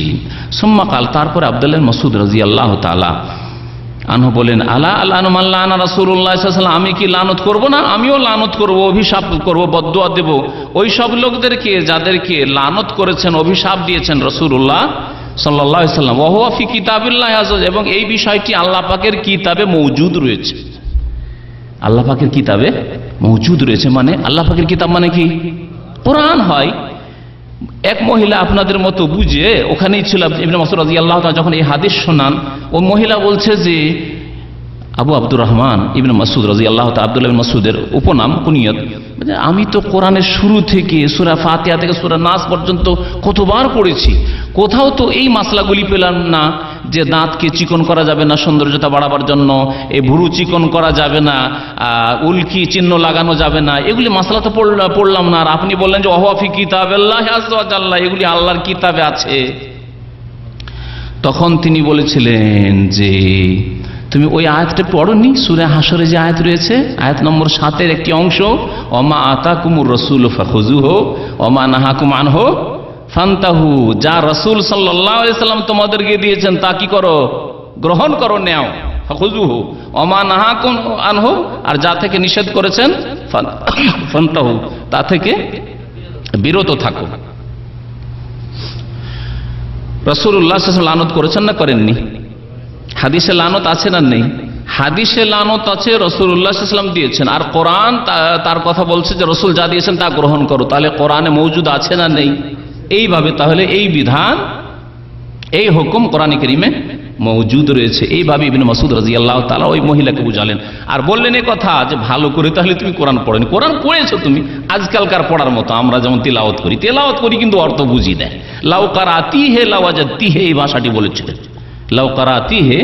সুম্মা কাল, তারপরে আব্দুল্লাহ বিন মাসউদ রাদিয়াল্লাহু তাআলা আনহু বলেন আলা আল্লাহু মাল্লানা রাসূলুল্লাহ সাল্লাল্লাহু আলাইহি ওয়াসাল্লাম, আমি কি লানত করব না? আমিও লানত করব, অভিশাপ করব, বদদুয়া দেব ওই সব লোকদেরকে যাদেরকে লানত করেছেন, অভিশাপ দিয়েছেন রাসূলুল্লাহ সাল্লাল্লাহু আলাইহি ওয়াসাল্লাম। ওয়া হুয়া ফি কিতাবিল্লাহি আযজা, এবং এই বিষয়টি আল্লাহ পাকের কিতাবে মওজুদ রয়েছে। আল্লাহ পাকের কিতাবে মওজুদ রয়েছে মানে আল্লাহ পাকের কিতাব মানে কি? কোরআন হয়। এক মহিলা আপনাদের মতো বুঝে ওখানেই ছিল, ইবনে মাসউদ রাদিয়াল্লাহু তাআলা যখন এই হাদিস শোনান, ও মহিলা বলছে যে আবু আব্দুর রহমান ইবনে মাসউদ রাদিয়াল্লাহু তাআলা, আব্দুল্লাহ বিন মাসউদের উপনাম, কুনিয়ত, আমি তো কোরআনের শুরু থেকে সূরা ফাতিহা থেকে সূরা নাস পর্যন্ত কতবার পড়েছি, কোথাও তো এই মাসলাগুলি পেলাম না যে দাঁতকে চিকন করা যাবে না সৌন্দর্যতা বাড়াবার জন্য, এই ভুরু চিকন করা যাবে না, উল্কি চিহ্ন লাগানো যাবে না, এগুলি মাসলা তো পড়লাম না। আর আপনি বললেন যে ওয়া হুয়া ফি কিতাবিল্লাহি আযজা ওয়া জাল্লা, এগুলি আল্লাহর কিতাবে আছে। তখন তিনি বলেছিলেন যে তুমি ওই আয়াতটা পড়োনি? সূরা হাসরে যে আয়াত রয়েছে, আয়াত নম্বর 7 একটি অংশ, ওমা আতাকুমুর রাসূলু ফাখুযুহু ওমা নাহাকুম আনহু ফান্তাহু, যা রাসূল সাল্লাল্লাহু আলাইহি সাল্লাম তোমাদেরকে দিয়েছেন তা কি করো? গ্রহণ করো, নাও। ফাখুযুহু ওমা নাহাকুম আনহু, আর যা থেকে নিষেধ করেছেন ফান্তাহু, তা থেকে বিরত থাকো। রাসূলুল্লাহ সাল্লাল্লাহু আলাইহি ওয়াসাল্লাম লানত করেছেন না করেননি? হাদিসে লানত আছে না নেই? হাদিসে লানত আছে, রাসূলুল্লাহ সাল্লাল্লাহু আলাইহি ওয়াসাল্লাম দিয়েছেন। আর কোরআন তার কথা বলছে যে রাসূল যা দিয়েছেন তা গ্রহণ করো। তাহলে কোরআনে মওজুদ আছে না নেই? এইভাবে তাহলে এই বিধান, এই হুকুম কোরআনে কারীমে মওজুদ রয়েছে। এইভাবে ইবনে মাসউদ রাদিয়াল্লাহু তাআলা ওই মহিলাকে বুঝালেন আর বললেন এই কথা যে ভালো করে তাহলে তুমি কোরআন পড়োনি। কোরআন পড়েছো তুমি আজকালকার পড়ার মতো, আমরা যেমন তেলাওয়াত করি কিন্তু অর্থ বুঝি না। লাউ কারাতিহি লাওয়াজাদতিহি, এই ভাষাটি বলেছিলেন, লাউ কারাতিহি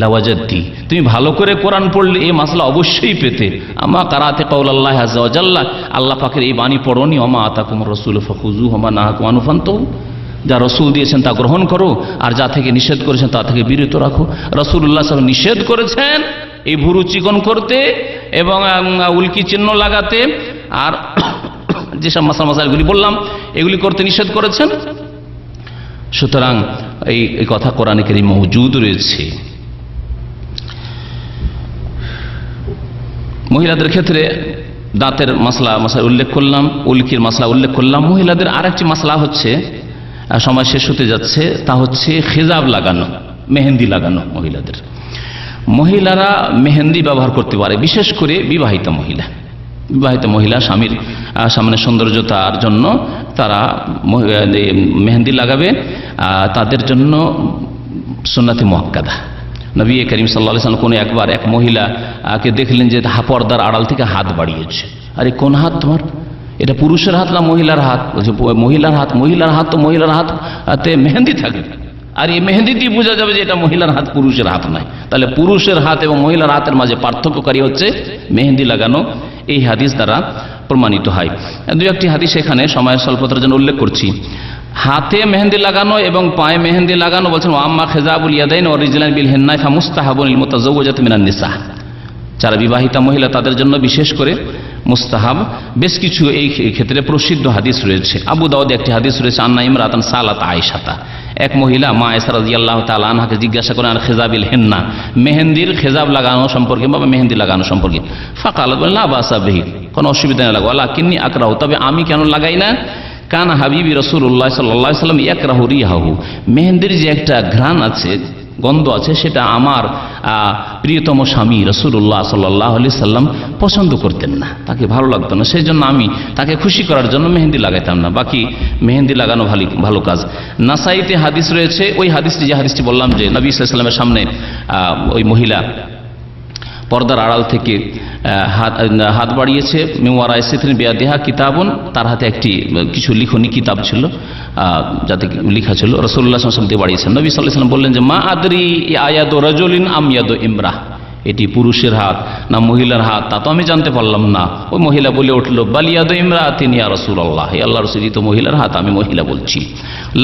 লাওয়াজাদতি, তুমি ভালো করে কোরআন পড়লে এই মাসলা অবশ্যই পেতে। আমা কারাতে কাউলাল্লাহি আযজা ওয়া জাল্লা, আল্লাহ পাকের এই বাণী পড়োনি, ওমা আতাকুমুর রাসূলু ফাখুযুহু ওমা নাহাকুম আনহু ফান্তাহু, যা রসুল দিয়েছেন তা গ্রহণ করো, আর যা থেকে নিষেধ করেছেন তা থেকে বিরত রাখো। রাসূলুল্লাহ সাল্লাল্লাহু আলাইহি ওয়াসাল্লাম নিষেধ করেছেন এই ভুরু চিকন করতে এবং উল্কি চিহ্ন লাগাতে, আর যেসব মাসাইলগুলি বললাম এগুলি করতে নিষেধ করেছেন। সুতরাং এই কথা কোরআনে কারীমে মওজুদ রয়েছে। মহিলাদের ক্ষেত্রে দাঁতের মাসলা উল্লেখ করলাম, উল্কির মাসলা উল্লেখ করলাম। মহিলাদের আরেকটি মাসলা হচ্ছে, সময় শেষ হতে যাচ্ছে, তা হচ্ছে খেজাব লাগানো, মেহেন্দি লাগানো। মহিলারা মেহেন্দি ব্যবহার করতে পারে, বিশেষ করে বিবাহিত মহিলা স্বামীর সামনে সৌন্দর্যতার জন্য তারা মেহেন্দি লাগাবে, তাদের জন্য সুন্নাতে মুআক্কাদা। নবী করিম সাল্লাল্লাহু আলাইহি ওয়াসাল্লাম কোনো একবার এক মহিলাকে দেখলেন যে পর্দার আড়াল থেকে হাত বাড়িয়েছে। আরে কোন হাত তোমার? এটা পুরুষের হাত না মহিলার হাত? মহিলার হাত। তো মহিলার হাতে মেহেন্দি থাকে, আর এই মেহেন্দি দিয়ে বোঝা যাবে যে এটা মহিলার হাত, পুরুষের হাত নয়। তাহলে পুরুষের হাত এবং মহিলার হাতের মাঝে পার্থক্যকারী হচ্ছে মেহেন্দি লাগানো, এই হাদিস দ্বারা প্রমাণিত হয়। দুই একটি হাদিস এখানে সময়ের স্বল্পতার জন্য উল্লেখ করছি। হাতে মেহেন্দি লাগানো এবং পায়ে মেহেন্দি লাগানো বলছেন আম্মা খেজাবুল ইয়াদাইন ওয়া রিজলান বিল হিন্নাই ফামুস্তাহাবুন লিল মুতাযাওওয়াজাতি মিনান নিসা, যারা বিবাহিতা মহিলা তাদের জন্য বিশেষ করে মুস্তাহাব। বেশ কিছু এই ক্ষেত্রে প্রসিদ্ধ হাদিস রয়েছে। আবু দাউদে একটি হাদিস রয়েছে, আন্না ইমরাতান সালাত আয়েশাতা, এক মহিলা মা আয়েশা রাদিয়াল্লাহু তাআলা আনহাকে জিজ্ঞাসা করেন খেজাবিল হেন্না, মেহেন্দির খেজাব লাগানো সম্পর্কে বা মেহেন্দি লাগানো সম্পর্কে। ফাকালাত, লা বাসা বিহি, কোনো অসুবিধা নেই লাগাও, লাকিন্নী আকরাহু, তবে আমি কেন লাগাই না, কান হাবিবি রাসূলুল্লাহ সাল্লাল্লাহু আলাইহি ওয়াসাল্লাম ইয়াকরাহু রিহাহু, মেহেন্দির যে একটা ঘ্রাণ আছে, গন্ধ আছে, সেটা আমার প্রিয়তম স্বামী রাসূলুল্লাহ সাল্লাল্লাহু আলাইহি সাল্লাম পছন্দ করতেন না, তাকে ভালো লাগতো না, সেই জন্য আমি তাকে খুশি করার জন্য মেহেন্দি লাগাইতাম না। বাকি মেহেন্দি লাগানো ভালো কাজ। নাসাইতে হাদিস রয়েছে, ওই হাদিসটি, যে হাদিসটি বললাম যে নবী সাল্লাল্লাহু আলাইহি ওয়াসাল্লামের সামনে ওই মহিলা পর্দার আড়াল থেকে হাত বাড়িয়েছে, মেওয়ারায় সিথরিন বিয়াদিহা কিতাবুন, তার হাতে একটি কিছু লিখনি কিতাব ছিল, যাতে লেখা ছিল, রাসূলুল্লাহ সাল্লাল্লাহু আলাইহি ওয়াসাল্লাম দিয়ে বাড়িয়েছেন। নবী সাল্লাল্লাহু আলাইহি ওয়াসাল্লাম বললেন যে মা আদরি আয়াদু রাজুলিন আম ইয়াদু ইমরাহ, এটি পুরুষের হাত না মহিলার হাত তা তো আমি জানতে পারলাম না। ওই মহিলা বলে উঠল, বাল ইয়াদু ইমরাতিন ইয়া রাসূলুল্লাহ, হে আল্লাহর রাসূল, তো মহিলার হাত, আমি মহিলা বলছি।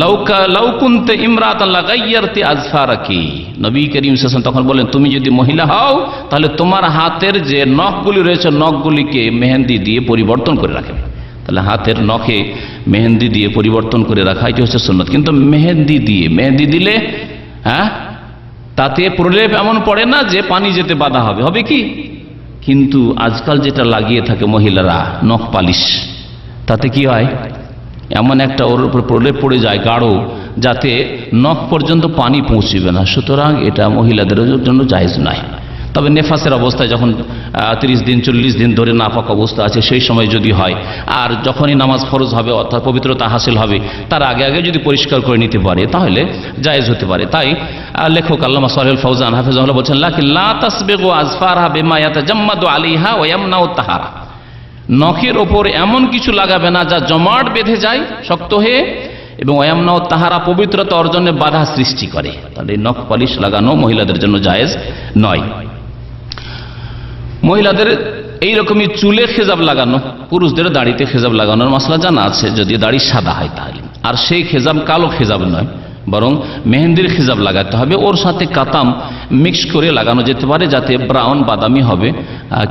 লাউ কুনতা ইমরাতান লাগাইয়ারতি আজফারাকি, নবী করিম সাল্লাল্লাহু আলাইহি ওয়াসাল্লাম তখন বলেন, তুমি যদি মহিলা হও তাহলে তোমার হাতের যে নখগুলি রয়েছে, নখগুলিকে মেহেন্দি দিয়ে পরিবর্তন করে রাখবে। তাহলে হাতের নখে মেহেন্দি দিয়ে পরিবর্তন করে রাখা, এটি হচ্ছে সুন্নাত। কিন্তু মেহেন্দি দিলে তাতে প্রলেপ এমন পড়ে না যে পানি যেতে বাধা হবে কি? কিন্তু আজকাল যেটা লাগিয়ে থাকে মহিলারা, নখ পালিশ, তাতে কি হয়, এমন একটা ওর উপর প্রলেপ পড়ে যায় গাঢ়, যাতে নখ পর্যন্ত পানি পৌঁছবে না। সুতরাং এটা মহিলাদের জন্য জায়েজ নয়। তবে নেফাসের অবস্থায় যখন 30 দিন 40 দিন ধরে নাপাক অবস্থা আছে, সেই সময় যদি হয়, আর যখনই নামাজ ফরজ হবে অর্থাৎ পবিত্রতা হাসিল হবে, তার আগে যদি পরিষ্কার করে নিতে পারে তাহলে জায়েজ হতে পারে। তাই লেখক আল্লামা সালেহুল ফৌজান হাফিজাহুল্লাহ বলছেন, লাকিন লা তাসবিগু আজফারহা বিমা ইয়াতাজাম্মাদু আলাইহা ওয়া ইয়ামনাউ তাহারা, নখের ওপর এমন কিছু লাগাবে না যা জমাট বেঁধে যায় শক্ত হয়ে, এবং ওয়ামনাউ তাহারা, পবিত্রতা অর্জনে বাধা সৃষ্টি করে। তাহলে নখ পালিশ লাগানো মহিলাদের জন্য জায়েজ নয়। মহিলাদের এইরকমই চুলে খেজাব লাগানো, পুরুষদের দাড়িতে খেজাব লাগানোর মশলা জানা আছে, যদি দাড়ি সাদা হয় তাহলে, আর সেই খেজাব কালো খেজাব নয়, বরং মেহেন্দির খেজাব লাগাতে হবে। ওর সাথে কাতাম মিক্স করে লাগানো যেতে পারে, যাতে ব্রাউন বাদামি হবে,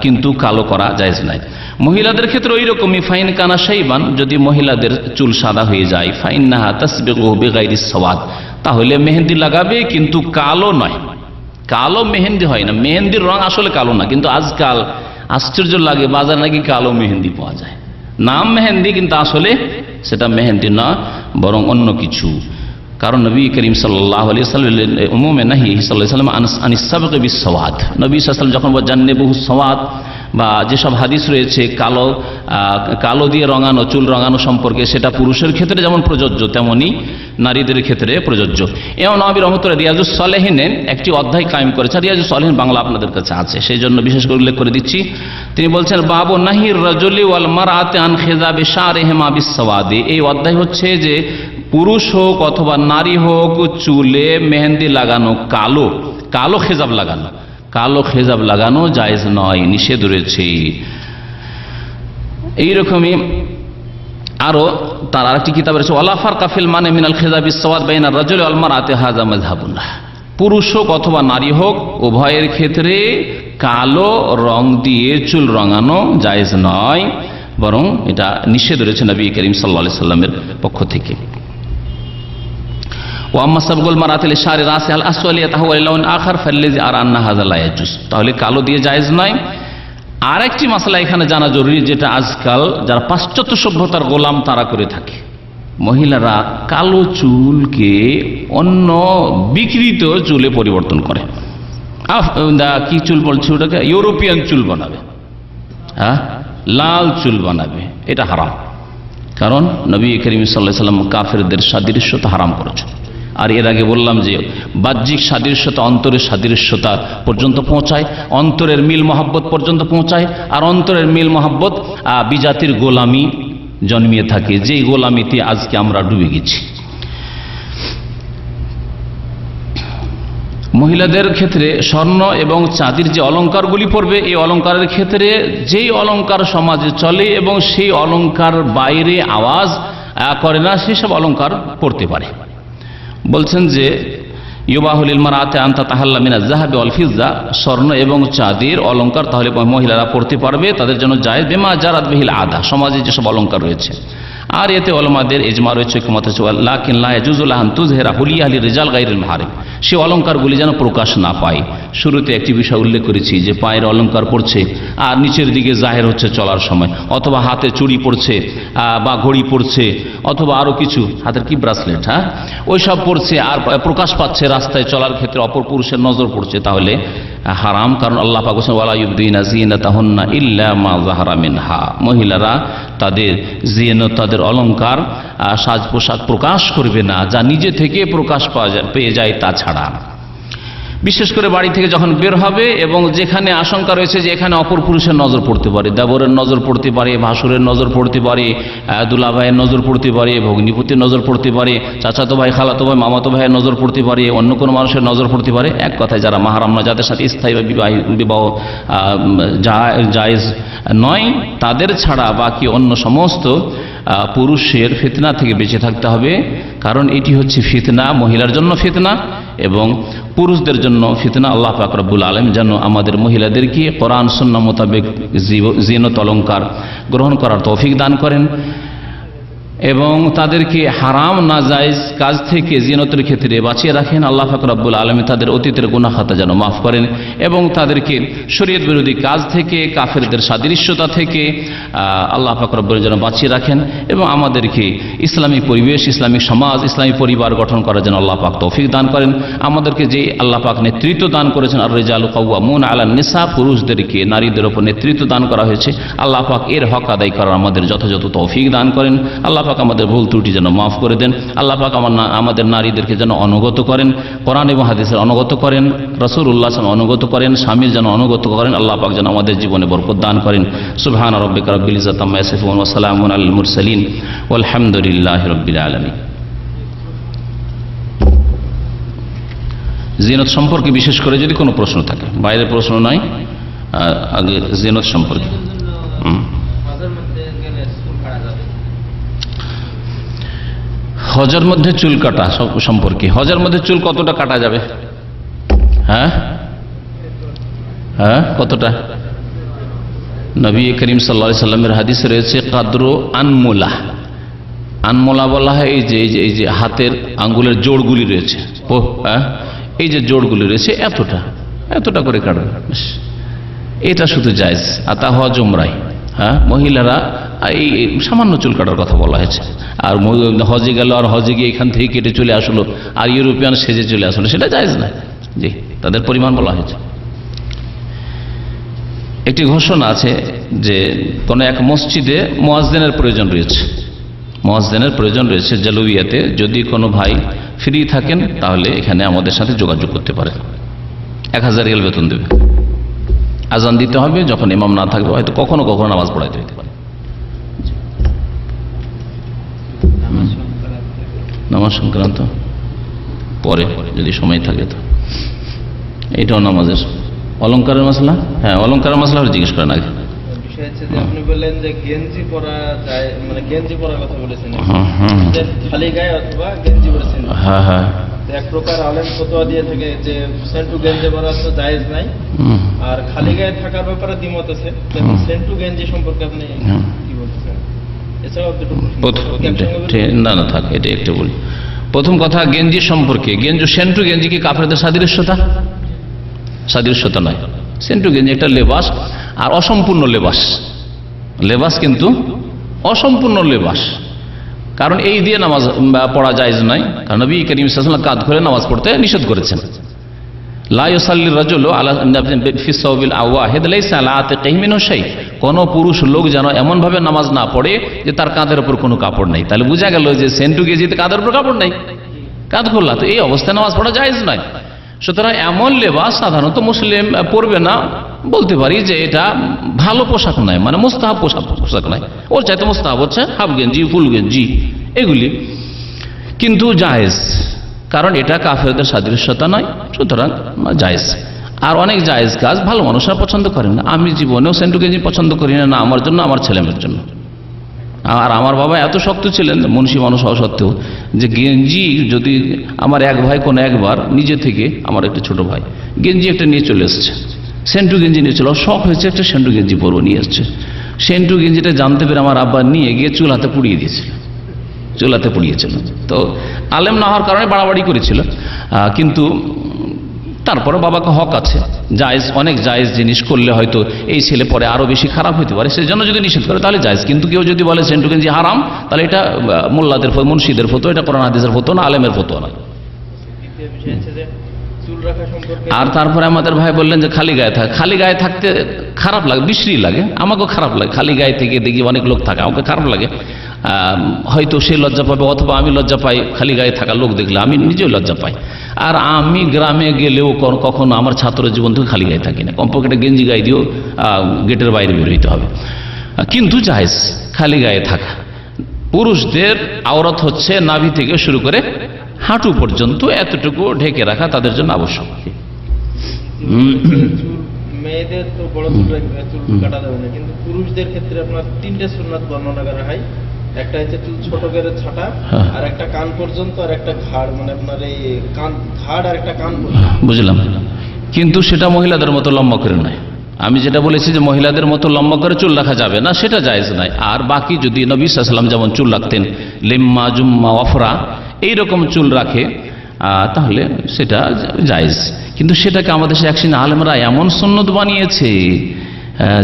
কিন্তু কালো করা জায়েজ নাই। মহিলাদের ক্ষেত্রে ওই রকমই, ফাইন কানা শাইবান, যদি মহিলাদের চুল সাদা হয়ে যায়, ফাইন্নাহা তাসবিগু বিগাইরিস সাওয়াদ, তাহলে মেহেন্দি লাগাবে কিন্তু কালো নয়। কালো মেহেন্দি হয় না, মেহেন্দির রং আসলে কালো না, কিন্তু আজকাল আশ্চর্য লাগে, বাজার নাকি কালো মেহেন্দি পাওয়া যায়, নাম মেহেন্দি, কিন্তু আসলে সেটা মেহেন্দি না, বরং অন্য কিছু। কারণ নবী করিম সাল্লাল্লাহু আলাইহি ওয়াসাল্লাম উমুমে নাহি সাল্লাল্লাহু আলাইহি ওয়াসাল্লাম আনিস সাবগি বিস সাওয়াদ, নবী সাল্লাল্লাহু আলাইহি ওয়াসাল্লাম যখন জান্নাবুহু সাওয়াদ, বা যেসব হাদিস রয়েছে কালো দিয়ে রঙানো, চুল রঙানো সম্পর্কে, সেটা পুরুষের ক্ষেত্রে যেমন প্রযোজ্য তেমনি নারীদের ক্ষেত্রে প্রযোজ্য। ইমাম নববী রাহমাতুল্লাহ রিয়াজুস সালেহিনে একটি অধ্যায় কায়েম করেছেন, রিয়াজুস সালেহিন বাংলা আপনাদের কাছে আছে, সেই জন্য বিশেষ করে উল্লেখ করে দিচ্ছি। তিনি বলছেন, বাবু নাহির রাজুলি ওয়াল মারআতি আন খিজাবি শারিহিমা বিস সাওয়াদি, এই অধ্যায় হচ্ছে যে পুরুষ হোক অথবা নারী হোক, চুলে মেহেন্দি লাগানো, কালো খেজাব লাগানো, কালো খেজাব লাগানো জায়েজ নয়, নিষেধ রয়েছে। এইরকমই আরো তার আরেকটি কিতাব রয়েছে, ওয়ালা ফারকা ফিল মানে মিনাল খিজাবিস সাওয়াদ বাইনা রাজুলি ওয়াল মারআতি হাযা মাযহাবুনা, পুরুষ হোক অথবা নারী হোক উভয়ের ক্ষেত্রে কালো রং দিয়ে চুল রঙানো জায়েজ নয়, বরং এটা নিষেধ রয়েছে নবী করিম সাল্লাল্লাহু আলাইহি সাল্লামের পক্ষ থেকে। ওয়াম্মা সাবগুল মারাতিল শারি রাসি আল আসওয়ালিয়াতাহু ওয়া লাউন আখার ফাল্লাযী আরা আন্না হাযা লা ইয়াজুজ, তাহলে কালো দিয়ে জায়েজ নয়। আরেকটি মাসলা এখানে জানা জরুরি, যেটা আজকাল যারা পাশ্চাত্য সভ্যতার গোলাম তারা করে থাকে, মহিলারা কালো চুলকে অন্য বিকৃত চুলে পরিবর্তন করে। কি চুল বলছে ওটাকে? ইউরোপিয়ান চুল বানাবে, লাল চুল বানাবে, এটা হারাম। কারণ নবী করিম সাল্লাল্লাহু আলাইহি ওয়াসাল্লাম কাফেরদের সাদৃশ্যতা হারাম করেছেন। আর এর আগে বললাম যে বাহ্যিক সাদৃশ্যতা অন্তরের সাদৃশ্যতা পর্যন্ত পৌঁছায়, অন্তরের মিল মহাব্বত পর্যন্ত পৌঁছায়, আর অন্তরের মিল মহাব্বত বিজাতির গোলামি জন্মিয়ে থাকে, যেই গোলামিতে আজকে আমরা ডুবে গেছি। মহিলাদের ক্ষেত্রে স্বর্ণ এবং চাঁদির যে অলঙ্কারগুলি পরবে, এই অলঙ্কারের ক্ষেত্রে যেই অলঙ্কার সমাজে চলে এবং সেই অলঙ্কার বাইরে আওয়াজ করে না, সেসব অলঙ্কার পরতে পারে। বলছেন যে ইউবাহুলিল মারাতে আনতা তাহাল্লা মিনাজ যাহাবি ওয়াল ফিজ্জা, স্বর্ণ এবং চাঁদের অলংকার তাহলে মহিলারা পড়তে পারবে, তাদের জন্য জায়েজ। বিমা জারাত বিহিল আদা, সমাজে যেসব অলংকার রয়েছে। আর এতে ওলামাদের ইজমা রয়েছে, ঐকমত হচ্ছে লাকিন লা ইয়াজুজু লাহান তুযহিরা হুলিয়া লিরিজাল গায়রিল মাহারিম, সে অলংকারগুলি যেন প্রকাশ না পায়। শুরুতে একটি বিষয় উল্লেখ করেছি যে পায়ের অলংকার পড়ছে আর নিচের দিকে জাহের হচ্ছে চলার সময়, অথবা হাতে চুড়ি পড়ছে বা ঘড়ি পড়ছে, অথবা আরও কিছু হাতের কি ব্রাসলেট, হ্যাঁ ওই সব পড়ছে আর প্রকাশ পাচ্ছে রাস্তায় চলার ক্ষেত্রে, অপর পুরুষের নজর পড়ছে, তাহলে হারাম। কারণ আল্লাহ পাক বলেছেন ওয়ালা ইউবদিনা যিনাতাহুন্না ইল্লা মা যাহারা মিনহা, মহিলারা তাদের জিনাত, তাদের অলংকার, সাজ পোশাক প্রকাশ করবে না যা নিজে থেকে প্রকাশ পেয়ে যায় তাছাড়া। বিশেষ করে বাড়ি থেকে যখন বের হবে এবং যেখানে আশঙ্কা রয়েছে যে এখানে অপর পুরুষের নজর পড়তে পারে, দেবরের নজর পড়তে পারে, ভাসুরের নজর পড়তে পারে, দুলাভাইয়ের নজর পড়তে পারে, ভগ্নিপতির নজর পড়তে পারে, চাচাতো ভাই, খালাতো ভাই, মামাতো ভাইয়ের নজর পড়তে পারে, অন্য কোনো মানুষের নজর পড়তে পারে, এক কথায় যারা মাহরাম নয়, যাদের সাথে স্থায়ী বিবাহ জায়েজ নয়, তাদের ছাড়া বাকি অন্য সমস্ত পুরুষের ফিতনা থেকে বেঁচে থাকতে হবে। কারণ এটি হচ্ছে ফিতনা, মহিলার জন্য ফিতনা এবং পুরুষদের জন্য ফিতনা। আল্লাহ পাক রব্বুল আলামিন যেন আমাদের মহিলাদেরকে কোরআন সুন্নাহ মোতাবেক জিনত অলংকার গ্রহণ করার তৌফিক দান করেন এবং তাদেরকে হারাম নাজায়েজ কাজ থেকে জিনতের ক্ষেত্রে বাঁচিয়ে রাখেন। আল্লাহ পাক রব্বুল আলামিন তাদের অতীতের গুনাহ খাতা যেন মাফ করেন এবং তাদেরকে শরীয়ত বিরোধী কাজ থেকে, কাফেরদের সাদৃশ্যতা থেকে আল্লাহ পাক রব্বুল যেন বাঁচিয়ে রাখেন এবং আমাদেরকে ইসলামিক পরিবেশ, ইসলামিক সমাজ, ইসলামিক পরিবার গঠন করার জন্য আল্লাহ পাক তৌফিক দান করেন। আমাদেরকে যে আল্লাহ পাক নেতৃত্ব দান করেছেন, আর রিজালু কাওয়ামুনা আলান নিসা, পুরুষদেরকে নারীদের উপর নেতৃত্ব দান করা হয়েছে, আল্লাহ পাক এর হক আদায় করার আমাদের যথাযথ তৌফিক দান করেন। আল্লাহ পাক আমাদের ভুল ত্রুটি যেন মাফ করে দেন। আল্লাহ পাক আমাদের নারীদেরকে যেন অনুগত করেন, কোরআন এবং হাদিসের অনুগত করেন, রাসূলুল্লাহ সাল্লাল্লাহু আলাইহি ওয়াসাল্লাম অনুগত করেন, স্বামীর যেন অনুগত করেন। আল্লাহ পাক যেন আমাদের জীবনে বরকত দান করেন। সুবহানা রাব্বিকা রাব্বিল ইজ্জাতি আম্মা ইয়াসিফুন ওয়া সালামুন আলাল মুরসালিন ওয়ালহামদুলিল্লাহি রাব্বিল আলামিন। জিনত সম্পর্কে বিশেষ করে যদি কোনো প্রশ্ন থাকে, বাইরের প্রশ্ন নয়, আগে জিনত সম্পর্কে। হজের মধ্যে চুল কাটা সম্পর্কে, হজের মধ্যে চুল কতটা কাটা যাবে? হ্যাঁ হ্যাঁ কতটা? নবী করিম সাল্লাল্লাহু আলাইহি সাল্লামের হাদিসে রয়েছে কাদরু আনমুলা। আনমুলা বলা হয় এই যে হাতের আঙ্গুলের জোড়গুলি রয়েছে, হ্যাঁ এই যে জোড়গুলি রয়েছে এতটা করে কাটবে, এটা শুধু জায়েজ। আর তা হজ উমরায়, হ্যাঁ মহিলারা এই সামান্য চুল কাটার কথা বলা হয়েছে। আর হজে গেল আর হজে গিয়ে এখান থেকে কেটে চলে আসলো আর ইউরোপিয়ান সেজে চলে আসলো, সেটা জায়েজ না। জি, তাদের পরিমাণ বলা হয়েছে। একটি ঘোষণা আছে যে কোনো এক মসজিদে মুয়াজ্জিনের প্রয়োজন রয়েছে, মুয়াজ্জিনের প্রয়োজন রয়েছে জালুইয়াতে। যদি কোনো ভাই ফ্রি থাকেন তাহলে এখানে আমাদের সাথে যোগাযোগ করতে পারেন। 1000 রিয়াল বেতন দেবে, আজান দিতে হবে, যখন ইমাম না থাকবে হয়তো কখনো কখনো নামাজ পড়াইতে দিতে পারে। নামাজ সংক্রান্ত পরে যদি সময় থাকে তো, এটাও নামাজের অলংকারের মশলা। হ্যাঁ অলংকারের মশলা জিজ্ঞেস করেন আগে। আপনি বললেন যে গেঞ্জি পরা যায়, মানে গেঞ্জি পরার কথা বলেছেন, খালি গায়ে অথবা গেঞ্জি পরেছেন। হ্যাঁ হ্যাঁ, এক প্রকার আলেম ফতোয়া দিয়ে থাকে যে সেন্টু গেঞ্জি পরা তো জায়েজ নাই, আর খালি গায়ে থাকার ব্যাপারে দ্বিমত আছে। সেন্টু গেঞ্জি সম্পর্কে আপনি কি বলতেছেন? না না থাক, এটা একটু বলি। প্রথম কথা গেঞ্জি সম্পর্কে, সেন্টু গেঞ্জি কি কাফেরদের সাদৃশ্যতা নয়। সেন্টু গেঞ্জি একটা লেবাস, আর অসম্পূর্ণ লেবাস কিন্তু অসম্পূর্ণ লেবাস। কারণ এই দিয়ে নামাজ পড়া জায়েজ নয়, কারণ নবী করিম সাল্লাল্লাহু আলাইহি ওয়াসাল্লাম কাঁধ করে নামাজ পড়তে নিষেধ করেছেন। লা ইউসাল্লি রাজুলু আলা ফি সাওবিল আওয়াহিদ লাইসা আলা আতিকিহি মিনহু শাই, কোন পুরুষ লোক যেন এমন ভাবে নামাজ না পড়ে যে তার কাঁধের উপর কোনো কাপড় নেই। তাহলে বোঝা গেল যে সেন্টু গেঞ্জিতে কাঁধের উপর কাপড় নেই, কাঁধ খোলা, তো এই অবস্থায় নামাজ পড়া জায়েজ নয়। সুতরাং এমন লেবাস সাধারণত মুসলিম পরবে না, বলতে পারি যে এটা ভালো পোশাক নয়, মানে মুস্তাহাব পোশাক নয়। ওর চাইতে মুস্তাহাব হচ্ছে হাফ গেঞ্জি, ফুল গেঞ্জি, এগুলি কিন্তু জায়েজ, কারণ এটা কাফেরদের সাদৃশ্যতা নয়, সুতরাং জায়েজ। আর অনেক জায়েজ কাজ ভালো মানুষরা পছন্দ করেন না। আমি জীবনেও সেন্টু গেঞ্জি পছন্দ করি না, না আমার জন্য, আমার ছেলেমেয়ের জন্য। আর আমার বাবা এত শক্ত ছিলেন, মুন্সি মানুষ হওয়া সত্ত্বেও, যে গেঞ্জি যদি আমার এক ভাই কোনো একবার নিজে থেকে, আমার একটা ছোট ভাই গেঞ্জি একটা নিয়ে চলে এসছে, সেন্টু গেঞ্জি নিয়ে চলে, শখ হয়েছে একটা সেন্টু গেঞ্জি পরবো, নিয়ে এসছে। সেন্টু গেঞ্জিটা জানতে পেরে আমার আব্বা নিয়ে গিয়ে চুলাতে পুড়িয়ে দিয়েছিল, চুলাতে পুড়িয়েছিল। তো আলেম না হওয়ার কারণে বাড়াবাড়ি করেছিল, কিন্তু তারপরে বাবাকে হক আছে, জায়েজ, অনেক জায়েজ জিনিস করলে হয়তো এই ছেলে পরে আরো বেশি খারাপ হতে পারে, সেই জন্য যদি নিষেধ করে তাহলে জায়েজ। কিন্তু কেউ যদি বলে সেন্টু গেঞ্জি হারাম, তাহলে এটা মোল্লাদের মুন্সিদের ফতো, এটা কোরআন হাদিসের ফতো না, আলেমের ফতো না। দ্বিতীয় বিষয় হচ্ছে যে চুল রাখা সম্পর্কে। আর তারপরে আমাদের ভাই বললেন যে খালি গায়ে থাকে, খালি গায়ে থাকতে খারাপ লাগে, বিশ্রী লাগে, আমাকেও খারাপ লাগে। খালি গায়ে থেকে দেখি অনেক লোক থাকে, আমাকে খারাপ লাগে। হয়তো সে লজ্জা পাবে অথবা আমি লজ্জা পাই, খালি গায়ে থাকা লোক দেখলে আমি নিজেও লজ্জা পাই। আর আমি গ্রামে গেলেও কখনো আমার ছাত্র জীবন থেকে খালি গায়ে থাকি না, কমপক্ষে একটা গেঞ্জি গায়ে দিয়েও গেটের বাইরে বের হইতে হবে। কিন্তু জায়েজ খালি গায়ে থাকা। পুরুষদের আওরাত হচ্ছে নাভি থেকে শুরু করে হাঁটু পর্যন্ত, এতটুকু ঢেকে রাখা তাদের জন্য আবশ্যক। মেয়েদের তো বড় চুল কাটা যাবে না, কিন্তু পুরুষদের ক্ষেত্রে আপনার 3টে সুন্নাত বর্ণনা করা হয়। একটা হচ্ছে চুল ছোট করে ছাটা, আর একটা কান পর্যন্ত, আর একটা ঘাড়, মানে আপনার এই কান ঘাড় আর একটা কান পর্যন্ত। বুঝলাম, কিন্তু সেটা মহিলাদের মতো লম্বা করে নয়। আমি যেটা বলেছি যে মহিলাদের মতো লম্বা করে চুল রাখা যাবে না, সেটা জায়েজ নাই। আর বাকি যদি নবী সাল্লাল্লাহু আলাইহি ওয়াসাল্লাম যেমন চুল রাখতেন, লিম্মা জুম্মা ওয়াফরা, এইরকম চুল রাখে, তাহলে সেটা জায়েজ। কিন্তু সেটাকে আমাদের দেশে একদিন আলেমরা এমন সুন্নত বানিয়েছে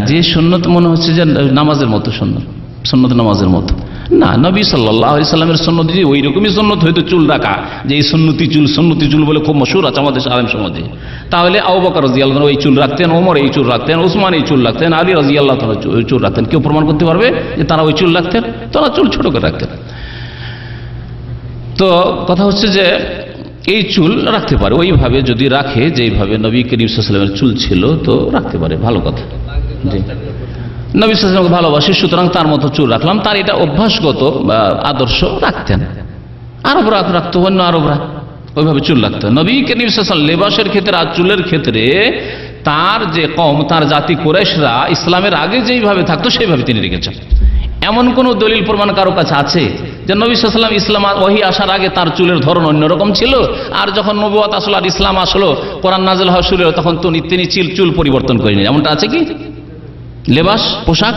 যে সুন্নত মনে হচ্ছে যে নামাজের মতো সুন্নত, সুন্নত নামাজের মতো না। নবী সাল্লাল্লাহু আলাইহি সাল্লামের সুন্নত যদি ওই রকমই সুন্নত হয়তো চুল রাখা, যে এই সুন্নতি চুল বলে খুব মশহুর আছে আমাদের আলেম সমাজে, তাহলে আবু বকর রাদিয়াল্লাহু আনহু এই চুল রাখতেন, ওমর এই চুল রাখতেন, ওসমান এই চুল রাখতেন, আলী রাদিয়াল্লাহু তাআলা ওই চুল রাখতেন। কেউ প্রমাণ করতে পারবে যে তারা ওই চুল রাখতেন? তারা চুল ছোট করে রাখতেন। তো কথা হচ্ছে যে এই চুল রাখতে পারে, ওইভাবে যদি রাখে যেইভাবে নবী করিম সাল্লাল্লাহু আলাইহি ওয়াসাল্লামের চুল ছিল, তো রাখতে পারে, ভালো কথা। জি, নবী সাল্লাল্লাহু আলাইহি ওয়াসাল্লামকে ভালোবাসি, সুতরাং তার মতো চুল রাখলাম, তার এটা অভ্যাসগত আদর্শ, রাখতেন। আরবরা রাখতো, অন্য আরবরা ওইভাবে চুল রাখতো। নবী করিম সাল্লাল্লাহু আলাইহি ওয়াসাল্লাম লেবাসের ক্ষেত্রে আর চুলের ক্ষেত্রে তার যে কওম, তার জাতি কুরাইশরা ইসলামের আগে যেইভাবে থাকতো সেইভাবে তিনি রেখেছেন। এমন কোন দলিল প্রমাণ কারো কাছে আছে যে নবী সাল্লাল্লাহু আলাইহি ওয়াসাল্লাম ইসলাম ওহী আসার আগে তার চুলের ধরন অন্যরকম ছিল, আর যখন নবুয়ত আসলো আর ইসলাম আসলো, কোরআন নাযিল হওয়া শুরু হলো, তখন তিনি চুল পরিবর্তন করেনি? এমনটা আছে কি? লেবাস পোশাক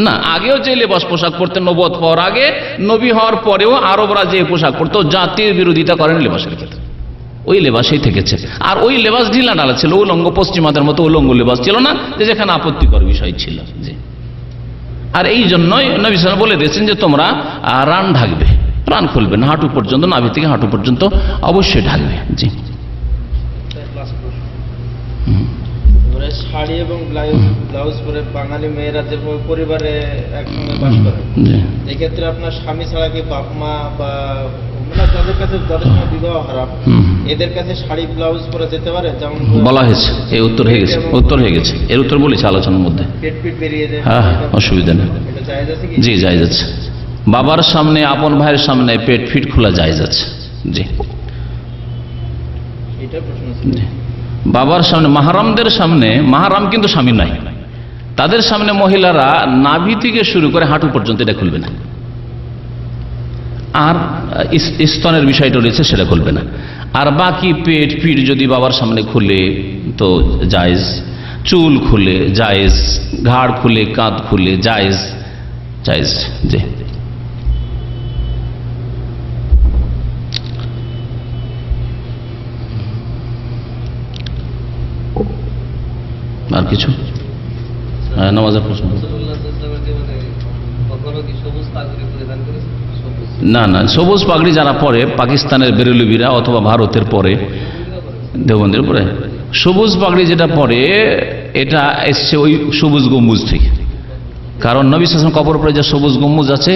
না, আগেও যে লেবাস পোশাক পরতেন নবুয়ত পাওয়ার আগে, নবী হওয়ার পরেও আরবরা যে পোশাক পরতো, জাতির বিরোধিতা করেন লেবাসের ক্ষেত্রে, ওই লেবাসেই থেকেছে। আর ওই লেবাস ঢিলা ঢালা ছিল, উলঙ্গ, পশ্চিমাদের মতো উলঙ্গ লেবাস ছিল না, যে যেখানে আপত্তিকর বিষয় ছিল। জি, আর এই জন্যই নবী সাল্লাল্লাহু আলাইহি ওয়াসাল্লাম বলে দিয়েছেন যে তোমরা রান ঢাকবে, রান খুলবে না, হাঁটু পর্যন্ত, নাভি থেকে হাঁটু পর্যন্ত অবশ্যই ঢাকবে। জি, শাড়ি এবং ব্লাউজ পরে বাঙালি মেয়েরা যে পরিবারে একসঙ্গে বাস করে, এক্ষেত্রে আপনার স্বামী ছাড়া কি বাপ মা বা যাদের কাছে যাদের সঙ্গে বিবাহ হারাম, এদের কাছে শাড়ি ব্লাউজ পরে যেতে পারে? যেমন বলা হয়েছে, এই উত্তর হয়ে গেছে, এর উত্তর বলেছে আলোচনার মধ্যে। পেট বেরিয়ে যায়, হ্যাঁ, অসুবিধা নেই। এটা জায়েজ আছে কি? জি, জায়েজ আছে। বাবার সামনে, আপন ভাইয়ের সামনে পেট ফিট খোলা জায়েজ আছে। জি, এটা প্রশ্ন ছিল। বাবার সামনে, মাহারামদের সামনে, মাহারাম কিন্তু স্বামী নাই, তাদের সামনে মহিলারা নাভি থেকে শুরু করে হাঁটু পর্যন্ত এটা খুলবে না। আর স্তনের বিষয়টা রয়েছে, সেটা খুলবে না। আর বাকি পেট ফিট যদি বাবার সামনে খুলে তো জায়েজ, চুল খুলে জায়েজ, ঘাড় খুলে, কাঁধ খুলে জায়েজ। জি, আর কিছু? নামাজের প্রশ্ন? না, সবুজ পাগড়ি যারা পরে, পাকিস্তানের বেরেলবিরা অথবা ভারতের পরে, দেওবন্দের পরে সবুজ পাগড়ি যেটা পরে, এটা এসছে ওই সবুজ গম্বুজ থেকে। কারণ নবী সাল্লাল্লাহু আলাইহি ওয়াসাল্লাম কবর পরে যে সবুজ গম্বুজ আছে,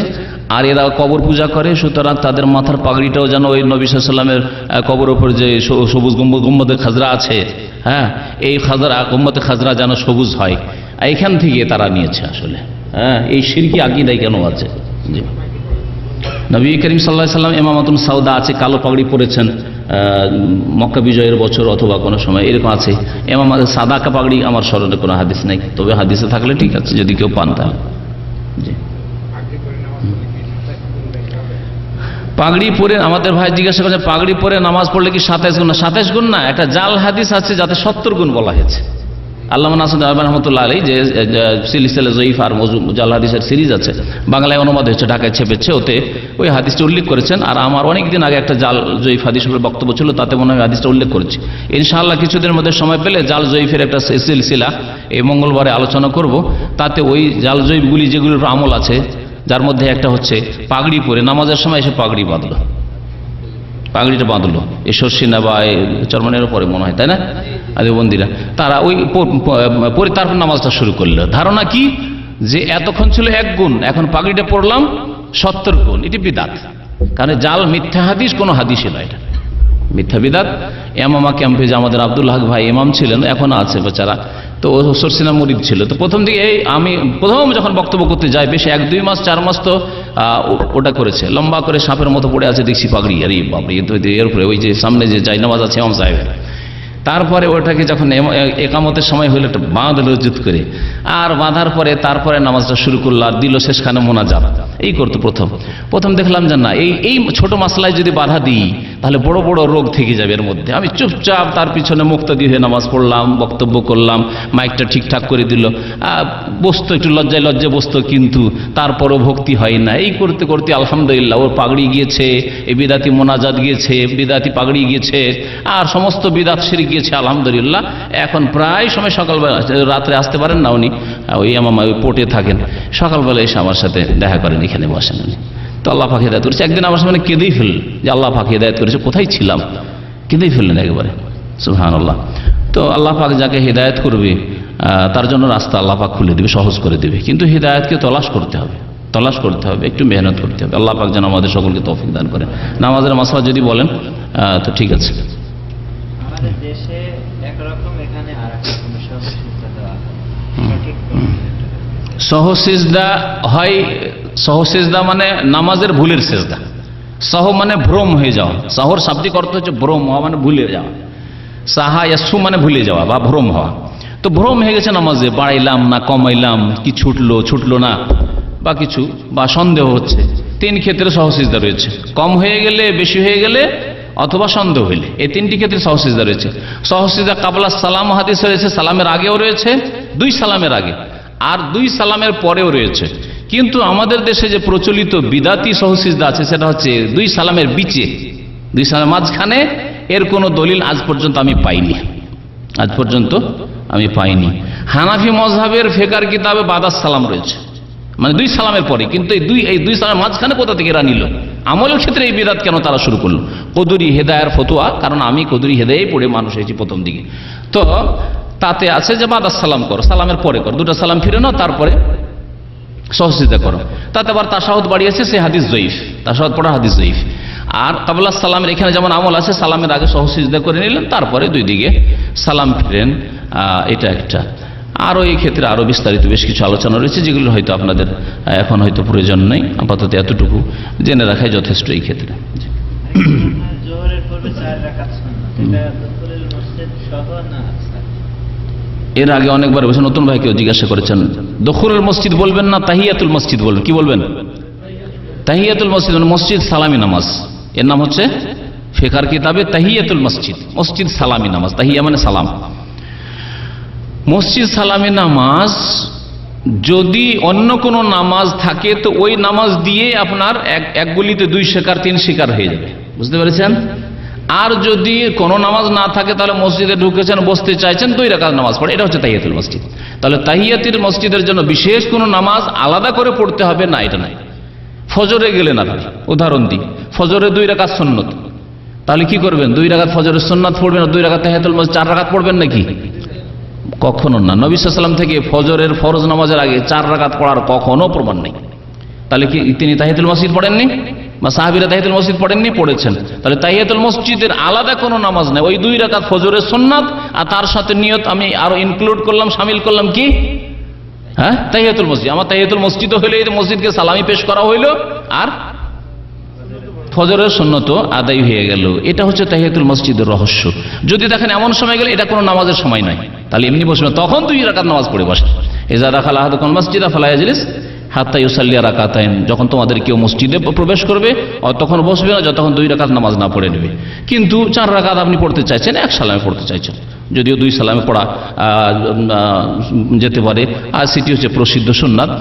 আর এরা কবর পূজা করে, সুতরাং তাদের মাথার পাগড়িটাও যেন ওই নবী সাল্লাল্লাহু আলাইহি ওয়াসাল্লামের কবর উপরে যে সবুজ গম্বুজে খাজরা আছে, হ্যাঁ, এই গম্বুজে খাজরা যেন সবুজ হয়, এইখান থেকে তারা নিয়েছে আসলে। হ্যাঁ, এই শিরকি আকীদায় কেন আছে? জি, নবী করিম সাল্লাল্লাহু আলাইহি ওয়াসাল্লাম ইমামাতুন সাউদা আছে, কালো পাগড়ি পরেছেন মক্কা বিজয়ের বছর অথবা কোনো সময়, এরকম আছে। সাদা পাগড়ি আমার স্মরণে কোনো হাদিস নেই, তবে হাদিসে থাকলে ঠিক আছে, যদি কেউ পান তাহলে। জি, পাগড়ি পরে আমাদের ভাই জিজ্ঞাসা করছে পাগড়ি পরে নামাজ পড়লে কি 27 গুণ না? 27 গুণ না, একটা জাল হাদিস আছে যাতে 70 গুণ বলা হয়েছে। আল্লামা নাসির রহমতুল্লাহ আলী যে সিলসিলা জয়ীফ আর জাল হাদিসের সিরিজ আছে, বাংলায় অনুবাদ হয়েছে, ঢাকায় ছেপেছে, ওতে ওই হাদিসটা উল্লেখ করেছেন। আর আমার অনেক দিন আগে একটা জাল জয়ীফ হাদিস উপরে বক্তব্য ছিল, তাতে মনে হয় হাদিসটা উল্লেখ করেছি। ইনশাআল্লাহ কিছুদিনের মধ্যে সময় পেলে জাল জয়ীফের একটা সিলসিলা এই মঙ্গলবারে আলোচনা করব। তাতে ওই জাল জয়ীফগুলি যেগুলির আমল আছে, যার মধ্যে একটা হচ্ছে পাগড়ি পরে নামাজের সময় এসে পাগড়ি বাঁধলো, পাগড়িটা বাঁধলো এই শর্ষিনা বা চরমনের পরে মনে হয়, তাই না? আদিবন্দীরা তারা ওই পরে তারপর নামাজটা শুরু করলো। ধারণা কি যে এতক্ষণ ছিল 1 গুণ, এখন পাগড়িটা পড়লাম 70 গুণ। এটি বিদাত, কারণ জাল মিথ্যা হাদিস, কোনো হাদিসই নয়, এটা মিথ্যা বিদাত। এমামা ক্যাম্পে যে আমাদের আব্দুল হক ভাই ইমাম ছিলেন, এখনো আছে বেচারা, তো ও সরসিনা মুরিদ ছিল। তো প্রথম দিকে আমি প্রথম যখন বক্তব্য করতে যাই, বেশ 1-2 মাস 4 মাস তো ওটা করেছে, লম্বা করে সাপের মতো পড়ে আছে, দেখছি পাগড়ি, আরে বাপরে, এর উপরে ওই যে সামনে যে জায়নামাজ আছে ইমাম সাহেবের, তারপরে ওটাকে যখন একামতের সময় হলো একটা বাঁধলো জুত করে, আর বাঁধার পরে তারপরে নামাজটা শুরু করলো, আর দিল শেষখানে মোনাজাত, এই করতো। প্রথম দেখলাম যে না, এই ছোট মাসলায় যদি বাধা দিই তাহলে বড় বড় রোগ থেকে যাবে এর মধ্যে। আমি চুপচাপ তার পিছনে মুক্তাদি হয়ে নামাজ পড়লাম, বক্তব্য করলাম, মাইকটা ঠিকঠাক করে দিল, বসতো একটু লজ্জায় বসতো, কিন্তু তারপরও ভক্তি হয় না। এই করতে করতে আলহামদুলিল্লাহ ওর পাগড়ি গিয়েছে, এই বিদাতি মোনাজাত গিয়েছে, বিদাতি পাগড়ি গিয়েছে, আর সমস্ত বিদাত শিরক গিয়েছে আলহামদুলিল্লাহ। এখন প্রায় সময় সকালবেলা, রাত্রে আসতে পারেন না উনি, ওই আমার ওই পোর্টে থাকেন, সকালবেলা এসে আমার সাথে দেখা করেন, এখানে বসেন উনি। তো আল্লাহ পাক হিদায়াত করেছে। একদিন আমার সামনে কেঁদেই ফেললেন যে আল্লাহ পাক হিদায়াত করেছে, কোথায় ছিলাম, কেঁদেই ফেললেন একেবারে, সুবহানাল্লাহ। তো আল্লাহ পাক যাকে হিদায়াত করবে তার জন্য রাস্তা আল্লাহ পাক খুলে দেবে, সহজ করে দেবে, কিন্তু হিদায়াতকে তলাশ করতে হবে, একটু মেহনত করতে হবে। আল্লাহ পাক যেন আমাদের সকলকে তৌফিক দান করেন। নামাজের মাসলা যদি বলেন তো ঠিক আছে। আমাদের দেশে একরকম, এখানে আরেকরকম সহসিজদা দেওয়া হয়, সঠিক সহসিজদা হয়। সহসিজদা মানে নামাজের ভুলের সিজদা। সহ মানে ভ্রম হয়ে যাওয়া, সহর শাব্দিক অর্থ হচ্ছে ভ্রম হওয়া, মানে ভুলে যাওয়া। সাহা ইয়াসু মানে ভুলে যাওয়া বা ভ্রম হওয়া। তো ভ্রম হয়ে গেছে নামাজে, বাড়াইলাম না কমাইলাম, কি ছুটলো না বা কিছু, বা সন্দেহ হচ্ছে, 3 ক্ষেত্রে সহসিজদা রয়েছে। কম হয়ে গেলে, বেশি হয়ে গেলে, অথবা সন্দেহ হইলে, এই 3টি ক্ষেত্রে সহসিজদা রয়েছে। সহসিজদা কাবলা সালাম হাদিস রয়েছে, সালামের আগেও রয়েছে, 2 সালামের আগে, আর 2 সালামের পরেও রয়েছে। কিন্তু আমাদের দেশে যে প্রচলিত বিদাতি সহসিজদা আছে, সেটা হচ্ছে 2 সালামের বিচে, 2 সালামের মাঝখানে। এর কোনো দলিল আজ পর্যন্ত আমি পাইনি। হানাফি মযহাবের ফিকহের কিতাবে বাদাস সালাম রয়েছে, মানে 2 সালামের পরে, কিন্তু এই দুই সালামের মাঝখানে কোথা থেকে এরা নিল? আমলের ক্ষেত্রে এই বিদাত কেন তারা শুরু করলো? কদুরি হেদায়ের ফতোয়া, কারণ আমি কদুরি হেদায়েই পড়ে মানুষ হয়েছি প্রথম দিকে। তো তাতে আছে যে বাদাস সালাম করো, সালামের পরে করো, 2টা সালাম ফিরে নাও, তারপরে সহসিজদা করো। তাতে আবার তাশাহুদ বাড়িয়েছে, সে হাদিস জয়ীফ, তাশাহুদ পড়া হাদিস জয়ীফ। আর কাবলা সালামের এখানে যেমন আমল আছে, সালামের আগে সহসিজদা করে নিলেন, তারপরে 2 দিকে সালাম ফিরেন, এটা একটা। আরও এই ক্ষেত্রে আরও বিস্তারিত বেশ কিছু আলোচনা রয়েছে, যেগুলো হয়তো আপনাদের এখন হয়তো প্রয়োজন নেই, আপাতত এতটুকু জেনে রাখাই যথেষ্ট এই ক্ষেত্রে। জোহরের পূর্বে 4 রাকাত সুন্নাত, এটা দুখুলুল মসজিদ সহ না? এর আগে অনেকবার বলছেন, নতুন ভাই কেউ জিজ্ঞাসা করেছেন, দুখুলুল মসজিদ বলবেন না তাহিয়াতুল মসজিদ বলবেন? কি বলবেন? তাহিয়াতুল মসজিদ মানে মসজিদ সালামি নামাজ। এর নাম হচ্ছে ফিকহের কিতাবে তাহিয়াতুল মসজিদ, মসজিদ সালামি নামাজ। তাহিয়া মানে সালাম। মসজিদ সালামি নামাজ যদি অন্য কোনো নামাজ থাকে, তো ওই নামাজ দিয়ে আপনার এক গুলিতে 2 শিকার 3 শিকার হয়ে যাবে, বুঝতে পেরেছেন? আর যদি কোনো নামাজ না থাকে, তাহলে মসজিদে ঢুকেছেন, বসতে চাইছেন, 2 রাকাত নামাজ পড়ে, এটা হচ্ছে তাহিয়াতুল মসজিদ। তাহলে তাহিয়াতুল মসজিদের জন্য বিশেষ কোনো নামাজ আলাদা করে পড়তে হবে না, এটা নাই। ফজরে গেলেন আপনি, উদাহরণ দিই, ফজরে 2 রাকাত সুন্নত, তাহলে কি করবেন? 2 রাকাত ফজরের সুন্নাত পড়বেন, আর 2 রাকাত তাহিয়াতুল মসজিদ, 4 রাকাত পড়বেন নাকি? কখনো না। নবী সাল্লাল্লাহু আলাইহি ওয়াসাল্লাম থেকে ফজরের ফরজ নামাজের আগে 4 রাকাত পড়ার কখনো প্রমাণ নেই। তাহলে কি তিনি তাহিয়াতুল মসজিদ পড়েননি, বা সাহাবীরা তাহিয়াতুল মসজিদ পড়েননি? পড়েছেন। তাহলে তাহিয়াতুল মসজিদের আলাদা কোনো নামাজ নেই, ওই 2 রাকাত ফজরের সুন্নাত, আর তার সাথে নিয়ত আমি আরো ইনক্লুড করলাম, শামিল করলাম কি, হ্যাঁ, তাহিয়াতুল মসজিদ। আমার তাহিয়াতুল মসজিদ হইলে এই মসজিদকে সালামি পেশ করা হইলো, আর ফজরের সুন্নত আদায় হয়ে গেল। এটা হচ্ছে তাহিয়াতুল মসজিদের রহস্য। যদি দেখেন এমন সময় গেলে এটা কোনো নামাজের সময় নয়, তাহলে এমনি বসবেন, তখন 2 রাকাত নামাজ পড়ে বসেন। ইজা দাখালা আহাদুকুম মাসজিদা ফালা ইয়াজলিস হাত্তা ইউসাল্লিয়া রাকাতাইন, যখন তোমাদের কেউ মসজিদে প্রবেশ করবে তখন বসবে না যতক্ষণ 2 রাকাত নামাজ না পড়ে নেবে। কিন্তু 4 রাকাত আপনি পড়তে চাইছেন, 1 সালামে পড়তে চাইছেন, যদিও 2 সালামে পড়া যেতে পারে, আর সেটি হচ্ছে প্রসিদ্ধ সুন্নাত।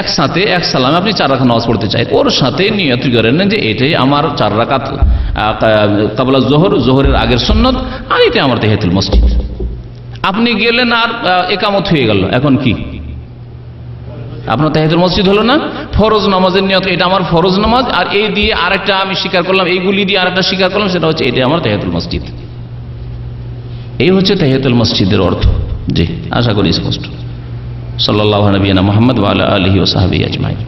একসাথে 1 সালামে আপনি 4 রাকাত নামাজ পড়তে চাই, ওর সাথে নিয়ত করেন যে এটাই আমার 4 রাকাত কাবলা জোহরের আগের সুন্নত, আর এটা আমার তাহিয়াতুল মসজিদ। আপনি গেলেন আর একামত হয়ে গেল, এখন কি আপনার তাহিয়াতুল মসজিদ হলো না? ফরজ নামাজের নিয়ত এটা আমার ফরজ নামাজ, আর এই দিয়ে আরেকটা আমি স্বীকার করলাম, এইগুলি দিয়ে আরেকটা স্বীকার করলাম, সেটা হচ্ছে এটা আমার তাহিয়াতুল মসজিদ। এই হচ্ছে তাহিয়াতুল মসজিদের অর্থ। জি, আশা করি স্পষ্ট। সাল্লাল্লাহু আলা নবিয়িনা মুহাম্মদ ওয়া আলা আলিহি ওয়া সাহবিহি আজমাইন।